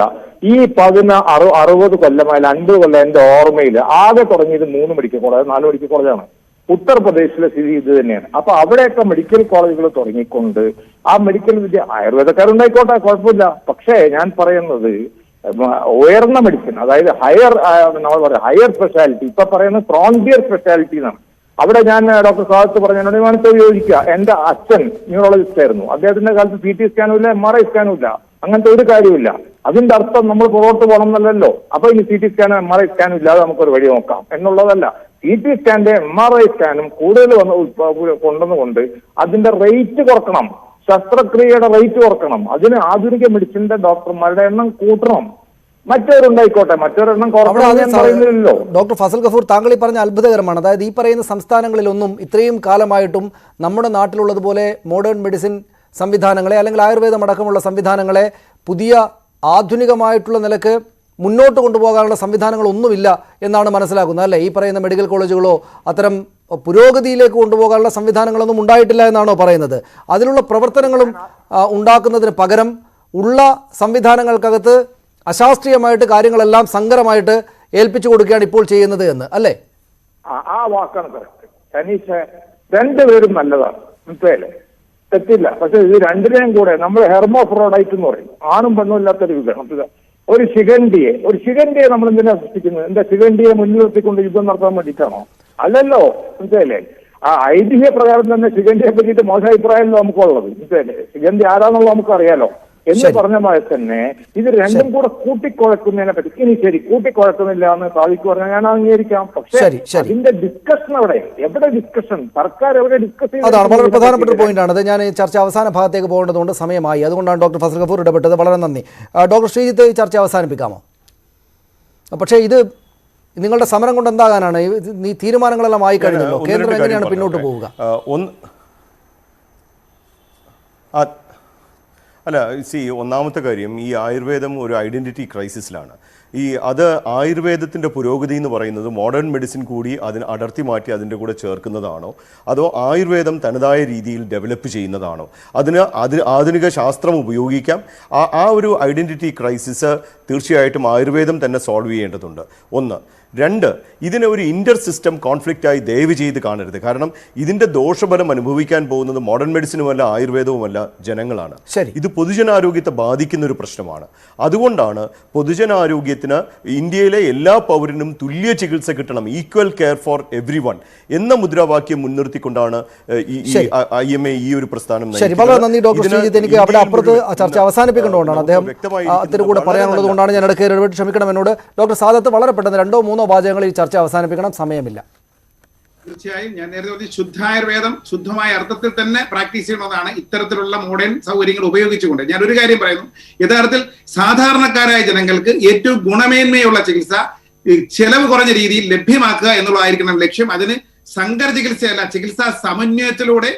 ഈ 60 കൊല്ലമായി 50 കൊല്ലം എന്റെ ഓർമ്മയിൽ ആകെ തുടങ്ങിയത് 3 മെഡിക്കൽ കോളേജ് 4 മെഡിക്കൽ കോളേജാണ്. ഉത്തർപ്രദേശിലെ സ്ഥിതി ഇത് തന്നെയാണ്. അപ്പൊ അവിടെയൊക്കെ മെഡിക്കൽ കോളേജുകൾ തുടങ്ങിക്കൊണ്ട് ആ മെഡിക്കൽ വിദ്യ ആയുർവേദക്കാരുണ്ടായിക്കോട്ടെ, കുഴപ്പമില്ല. പക്ഷേ ഞാൻ പറയുന്നത് ഉയർന്ന മെഡിസിൻ, അതായത് നമ്മൾ പറയാം ഹയർ സ്പെഷ്യാലിറ്റി, ഇപ്പൊ പറയുന്നത് ഫ്രോണ്ടിയർ സ്പെഷ്യാലിറ്റി എന്നാണ്. അവിടെ ഞാൻ ഡോക്ടർ സാദത്ത് പറഞ്ഞതിനോട് ഞാനിപ്പോ യോജിക്കുക. എന്റെ അച്ഛൻ ന്യൂറോളജിസ്റ്റ് ആയിരുന്നു. അദ്ദേഹത്തിന്റെ കാലത്ത് CT സ്കാനും ഇല്ല, MRI സ്കാനും ഇല്ല, അങ്ങനത്തെ ഒരു കാര്യമില്ല. അതിന്റെ അർത്ഥം നമ്മൾ പുറകോട്ട് പോകണം എന്നല്ലല്ലോ. അപ്പൊ ഇനി CT സ്കാനും MRI സ്കാനും ഇല്ലാതെ നമുക്കൊരു വഴി നോക്കാം എന്നുള്ളതല്ല. CT സ്കാന്റെ MRI സ്കാനും കൂടുതൽ കൊണ്ടുവന്നുകൊണ്ട് അതിന്റെ റേറ്റ് കുറക്കണം, ശസ്ത്രക്രിയയുടെ റേറ്റ് കുറക്കണം, അതിന് ആധുനിക മെഡിസിന്റെ ഡോക്ടർമാരുടെ എണ്ണം കൂട്ടണം. മറ്റൊരുണ്ടായിക്കോട്ടെ, മറ്റൊരെണ്ണം കുറവില്ലല്ലോ. ഡോക്ടർ ഫസൽ ഗഫൂർ, താങ്കൾ ഈ പറഞ്ഞ അത്ഭുതകരമാണ്. അതായത് ഈ പറയുന്ന സംസ്ഥാനങ്ങളിലൊന്നും ഇത്രയും കാലമായിട്ടും നമ്മുടെ നാട്ടിലുള്ളതുപോലെ മോഡേൺ മെഡിസിൻ സംവിധാനങ്ങളെ അല്ലെങ്കിൽ ആയുർവേദം അടക്കമുള്ള സംവിധാനങ്ങളെ പുതിയ ആധുനികമായിട്ടുള്ള നിലക്ക് മുന്നോട്ട് കൊണ്ടുപോകാനുള്ള സംവിധാനങ്ങളൊന്നുമില്ല എന്നാണ് മനസ്സിലാക്കുന്നത്, അല്ലേ? ഈ പറയുന്ന മെഡിക്കൽ കോളേജുകളോ അത്തരം പുരോഗതിയിലേക്ക് കൊണ്ടുപോകാനുള്ള സംവിധാനങ്ങളൊന്നും ഉണ്ടായിട്ടില്ല എന്നാണോ പറയുന്നത്? അതിനുള്ള പ്രവർത്തനങ്ങളും ഉണ്ടാക്കുന്നതിന് പകരം ഉള്ള സംവിധാനങ്ങൾക്കകത്ത് അശാസ്ത്രീയമായിട്ട് കാര്യങ്ങളെല്ലാം സങ്കരമായിട്ട് ഏൽപ്പിച്ചു കൊടുക്കുകയാണ് ഇപ്പോൾ ചെയ്യുന്നത് എന്ന്, അല്ലേ? ആ വാക്കാണ് കറക്റ്റ്. തനീഷ്, രണ്ടുപേരും നല്ലതാണ്, മനസ്സിലായില്ലേ? തെറ്റില്ല. പക്ഷെ ഇത് രണ്ടിനെയും കൂടെ നമ്മൾ ഹെർമോഫ്രോഡൈറ്റ് എന്ന് പറയും, ആണും പെണ്ണും ഇല്ലാത്തൊരു വിധം. ഒരു ശിഖണ്ഡിയെ നമ്മൾ എന്തിനാ സൃഷ്ടിക്കുന്നത്? എന്താ ശിഖണ്ഡിയെ മുന്നിൽ നിർത്തിക്കൊണ്ട് യുദ്ധം നടത്താൻ വേണ്ടിയിട്ടാണോ? അല്ലല്ലോ, മനസ്സിലായില്ലേ? ആ ഐതിഹ്യ പ്രകാരം തന്നെ ശിഖണ്ഡിയെ പറ്റിയിട്ട് മോശം അഭിപ്രായമല്ലോ നമുക്കുള്ളത്, മനസ്സിലായില്ലേ? ശിഖണ്ഡി ആരാന്നുള്ളത് നമുക്കറിയാലോ. എന്ന് പറഞ്ഞ പോലെ തന്നെ ഇത് രണ്ടും കൂടെ കൂട്ടിക്കുഴക്കുന്നതിനെ പറ്റി ഇനി ശരി കൂട്ടിക്കുഴക്കുന്നില്ല എന്ന് സാധിക്കു പറഞ്ഞാൽ ഞാൻ അംഗീകരിക്കാം. പക്ഷേ അതിന്റെ ഡിസ്കഷൻ എവിടെ ഡിസ്കഷൻ? സർക്കാർ എവിടെ ഡിസ്കസ് ചെയ്യുന്നത്? അതാണ് വളരെ പ്രധാനപ്പെട്ട ഒരു പോയിന്റാണ്. ഞാൻ ഈ ചർച്ച അവസാന ഭാഗത്തേക്ക് പോകേണ്ടതുകൊണ്ട് സമയമായി, അതുകൊണ്ടാണ് ഡോക്ടർ ഫസൽ ഗഫൂർ ഇടപെട്ടത്. വളരെ നന്ദി. ഡോക്ടർ ശ്രീജിത്ത്, ഈ ചർച്ച അവസാനിപ്പിക്കാമോ? പക്ഷേ ഇത് നിങ്ങളുടെ സമരം കൊണ്ട് എന്താകാനാണ്? ഈ തീരുമാനങ്ങളെല്ലാം ആയി കഴിഞ്ഞല്ലോ, കേന്ദ്രം എങ്ങനെയാണ് പിന്നോട്ട് പോവുക? അല്ല, ഒന്നാമത്തെ കാര്യം, ഈ ആയുർവേദം ഒരു ഐഡൻറ്റിറ്റി ക്രൈസിസിലാണ്. അത് ആയുർവേദത്തിൻ്റെ പുരോഗതി എന്ന് പറയുന്നത് മോഡേൺ മെഡിസിൻ കൂടി അതിന് അടർത്തി മാറ്റി അതിൻ്റെ കൂടെ ചേർക്കുന്നതാണോ, അതോ ആയുർവേദം തനതായ രീതിയിൽ ഡെവലപ്പ് ചെയ്യുന്നതാണോ? അതിന് ആധുനിക ശാസ്ത്രം ഉപയോഗിക്കാം. ആ ഒരു ഐഡൻറ്റിറ്റി ക്രൈസിസ് തീർച്ചയായിട്ടും ആയുർവേദം തന്നെ സോൾവ് ചെയ്യേണ്ടതുണ്ട്. ഒന്ന്. രണ്ട്, ഇതിനെ ഒരു ഇന്റർ സിസ്റ്റം കോൺഫ്ലിക്റ്റായി ദയവ് ചെയ്ത് കാണരുത്. കാരണം ഇതിൻ്റെ ദോഷഫലം അനുഭവിക്കാൻ പോകുന്നത് മോഡേൺ മെഡിസിനുമല്ല ആയുർവേദവുമല്ല, ജനങ്ങളാണ്. ഇത് പൊതുജനാരോഗ്യത്തെ ബാധിക്കുന്ന ഒരു പ്രശ്നമാണ്. അതുകൊണ്ടാണ് പൊതുജനാരോഗ്യത്തിന് ഇന്ത്യയിലെ എല്ലാ പൗരനും തുല്യ ചികിത്സ കിട്ടണം, equal care for every one എന്ന മുദ്രാവാക്യം മുൻനിർത്തിക്കൊണ്ടാണ് IMA ഈ ഒരു പ്രസ്ഥാനം. വളരെ നന്ദി ഡോക്ടർ ശ്രീജിത്ത്. എനിക്ക് അവിടെ അപ്പുറത്ത് ചർച്ച അവസാനിപ്പിക്കേണ്ടതുകൊണ്ടാണ്, അദ്ദേഹം കൂടെ പറയാനുള്ളത് കൊണ്ടാണ് ഞാൻ ഇടയ്ക്ക് ഇടപെട്ട് ക്ഷമിക്കണം എന്നോട്. ഡോക്ടർ സാദത്ത്, വളരെ പെട്ടെന്ന് 2-3 വാചകങ്ങളിൽ ഈ ചർച്ച അവസാനിപ്പിക്കണം, സമയമില്ല. തീർച്ചയായും ഞാൻ നേരത്തെ പറഞ്ഞ ശുദ്ധായുർവേദം ശുദ്ധമായ അർത്ഥത്തിൽ തന്നെ പ്രാക്ടീസ് ചെയ്യണമെന്നാണ് ഇത്തരത്തിലുള്ള മോഡേൺ സൗകര്യങ്ങൾ ഉപയോഗിച്ചുകൊണ്ട്. ഞാൻ ഒരു കാര്യം പറയുന്നു, യഥാർത്ഥത്തിൽ സാധാരണക്കാരായ ജനങ്ങൾക്ക് ഏറ്റവും ഗുണമേന്മയുള്ള ചികിത്സ ചെലവ് കുറഞ്ഞ രീതിയിൽ ലഭ്യമാക്കുക എന്നുള്ളതായിരിക്കണം ലക്ഷ്യം. അതിന് സങ്കര ചികിത്സയല്ല, ചികിത്സാ സമന്വയത്തിലൂടെ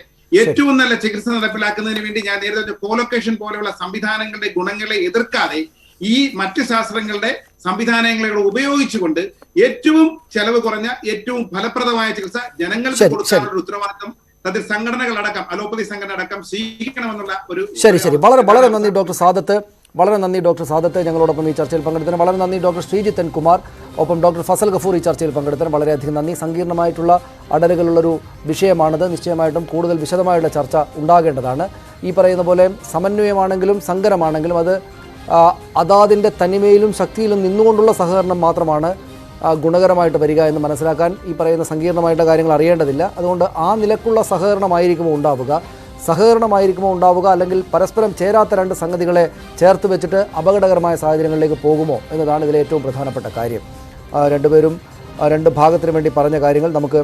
ഏറ്റവും നല്ല ചികിത്സ നടപ്പിലാക്കുന്നതിന് വേണ്ടി ഞാൻ നേരത്തെ കോലൊക്കേഷൻ പോലെയുള്ള സംവിധാനങ്ങളുടെ ഗുണങ്ങളെ എതിർക്കാതെ ഈ മറ്റ് ശാസ്ത്രങ്ങളുടെ സംവിധാനങ്ങളെ ഉപയോഗിച്ചുകൊണ്ട് ഏറ്റവും ചെലവ് കുറഞ്ഞ ഏറ്റവും ഫലപ്രദമായ ചികിത്സ ജനങ്ങൾക്ക് കൊടുക്കാനുള്ള ഉത്തരവാദിത്വം സംഘടനകളടക്കം അലോപ്പതി സംഘടന അടക്കം സ്വീകരിക്കണമെന്നുള്ള ഒരു ശരി. വളരെ നന്ദി ഡോക്ടർ സാദത്ത്. വളരെ നന്ദി ഡോക്ടർ സാദത്ത് ഞങ്ങളോടൊപ്പം ഈ ചർച്ചയിൽ പങ്കെടുത്തതിന്. വളരെ നന്ദി ഡോക്ടർ ശ്രീജിത്തൻ കുമാർ, ഒപ്പം ഡോക്ടർ ഫസൽ ഗഫൂർ ഈ ചർച്ചയിൽ പങ്കെടുത്തതിന് വളരെയധികം നന്ദി. സങ്കീർണമായിട്ടുള്ള അടലുകളുള്ളൊരു വിഷയമാണിത്. നിശ്ചയമായിട്ടും കൂടുതൽ വിശദമായുള്ള ചർച്ച ഉണ്ടാകേണ്ടതാണ്. ഈ പറയുന്ന പോലെ സമന്വയമാണെങ്കിലും സങ്കരമാണെങ്കിലും അത് അതാതിൻ്റെ തനിമയിലും ശക്തിയിലും നിന്നുകൊണ്ടുള്ള സഹകരണം മാത്രമാണ് ഗുണകരമായിട്ട് വരിക എന്ന് മനസ്സിലാക്കാൻ ഈ പറയുന്ന സങ്കീർണമായിട്ടുള്ള കാര്യങ്ങൾ അറിയേണ്ടതില്ല. അതുകൊണ്ട് ആ നിലക്കുള്ള സഹകരണമായിരിക്കുമോ ഉണ്ടാവുക, അല്ലെങ്കിൽ പരസ്പരം ചേരാത്ത രണ്ട് സംഗതികളെ ചേർത്ത് വെച്ചിട്ട് അപകടകരമായ സാഹചര്യങ്ങളിലേക്ക് പോകുമോ എന്നതാണ് ഇതിലെ ഏറ്റവും പ്രധാനപ്പെട്ട കാര്യം. രണ്ടുപേരും രണ്ട് ഭാഗത്തിന് വേണ്ടി പറഞ്ഞ കാര്യങ്ങൾ നമുക്ക്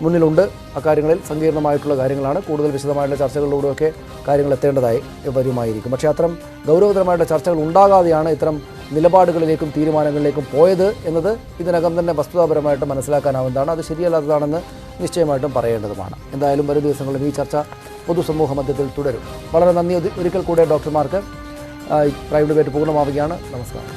മുന്നിലുണ്ട്. അക്കാര്യങ്ങളിൽ സങ്കീർണമായിട്ടുള്ള കാര്യങ്ങളാണ്. കൂടുതൽ വിശദമായിട്ടുള്ള ചർച്ചകളിലൂടെയൊക്കെ കാര്യങ്ങൾ എത്തേണ്ടതായി വരുമായിരിക്കും. പക്ഷേ അത്തരം ഗൗരവതരമായിട്ടുള്ള ചർച്ചകൾ ഉണ്ടാകാതെയാണ് ഇത്തരം നിലപാടുകളിലേക്കും തീരുമാനങ്ങളിലേക്കും പോയത് എന്നത് ഇതിനകം തന്നെ വസ്തുതാപരമായിട്ട് മനസ്സിലാക്കാനാവുന്നതാണ്. അത് ശരിയല്ലാത്തതാണെന്ന് നിശ്ചയമായിട്ടും പറയേണ്ടതുമാണ്. എന്തായാലും വരും ദിവസങ്ങളിൽ ഈ ചർച്ച പൊതുസമൂഹ മധ്യത്തിൽ തുടരും. വളരെ നന്ദി ഒരിക്കൽ കൂടെ ഡോക്ടർമാർക്ക്. പ്രൈം ഡിബേറ്റ് പൂർണ്ണമാവുകയാണ്. നമസ്കാരം.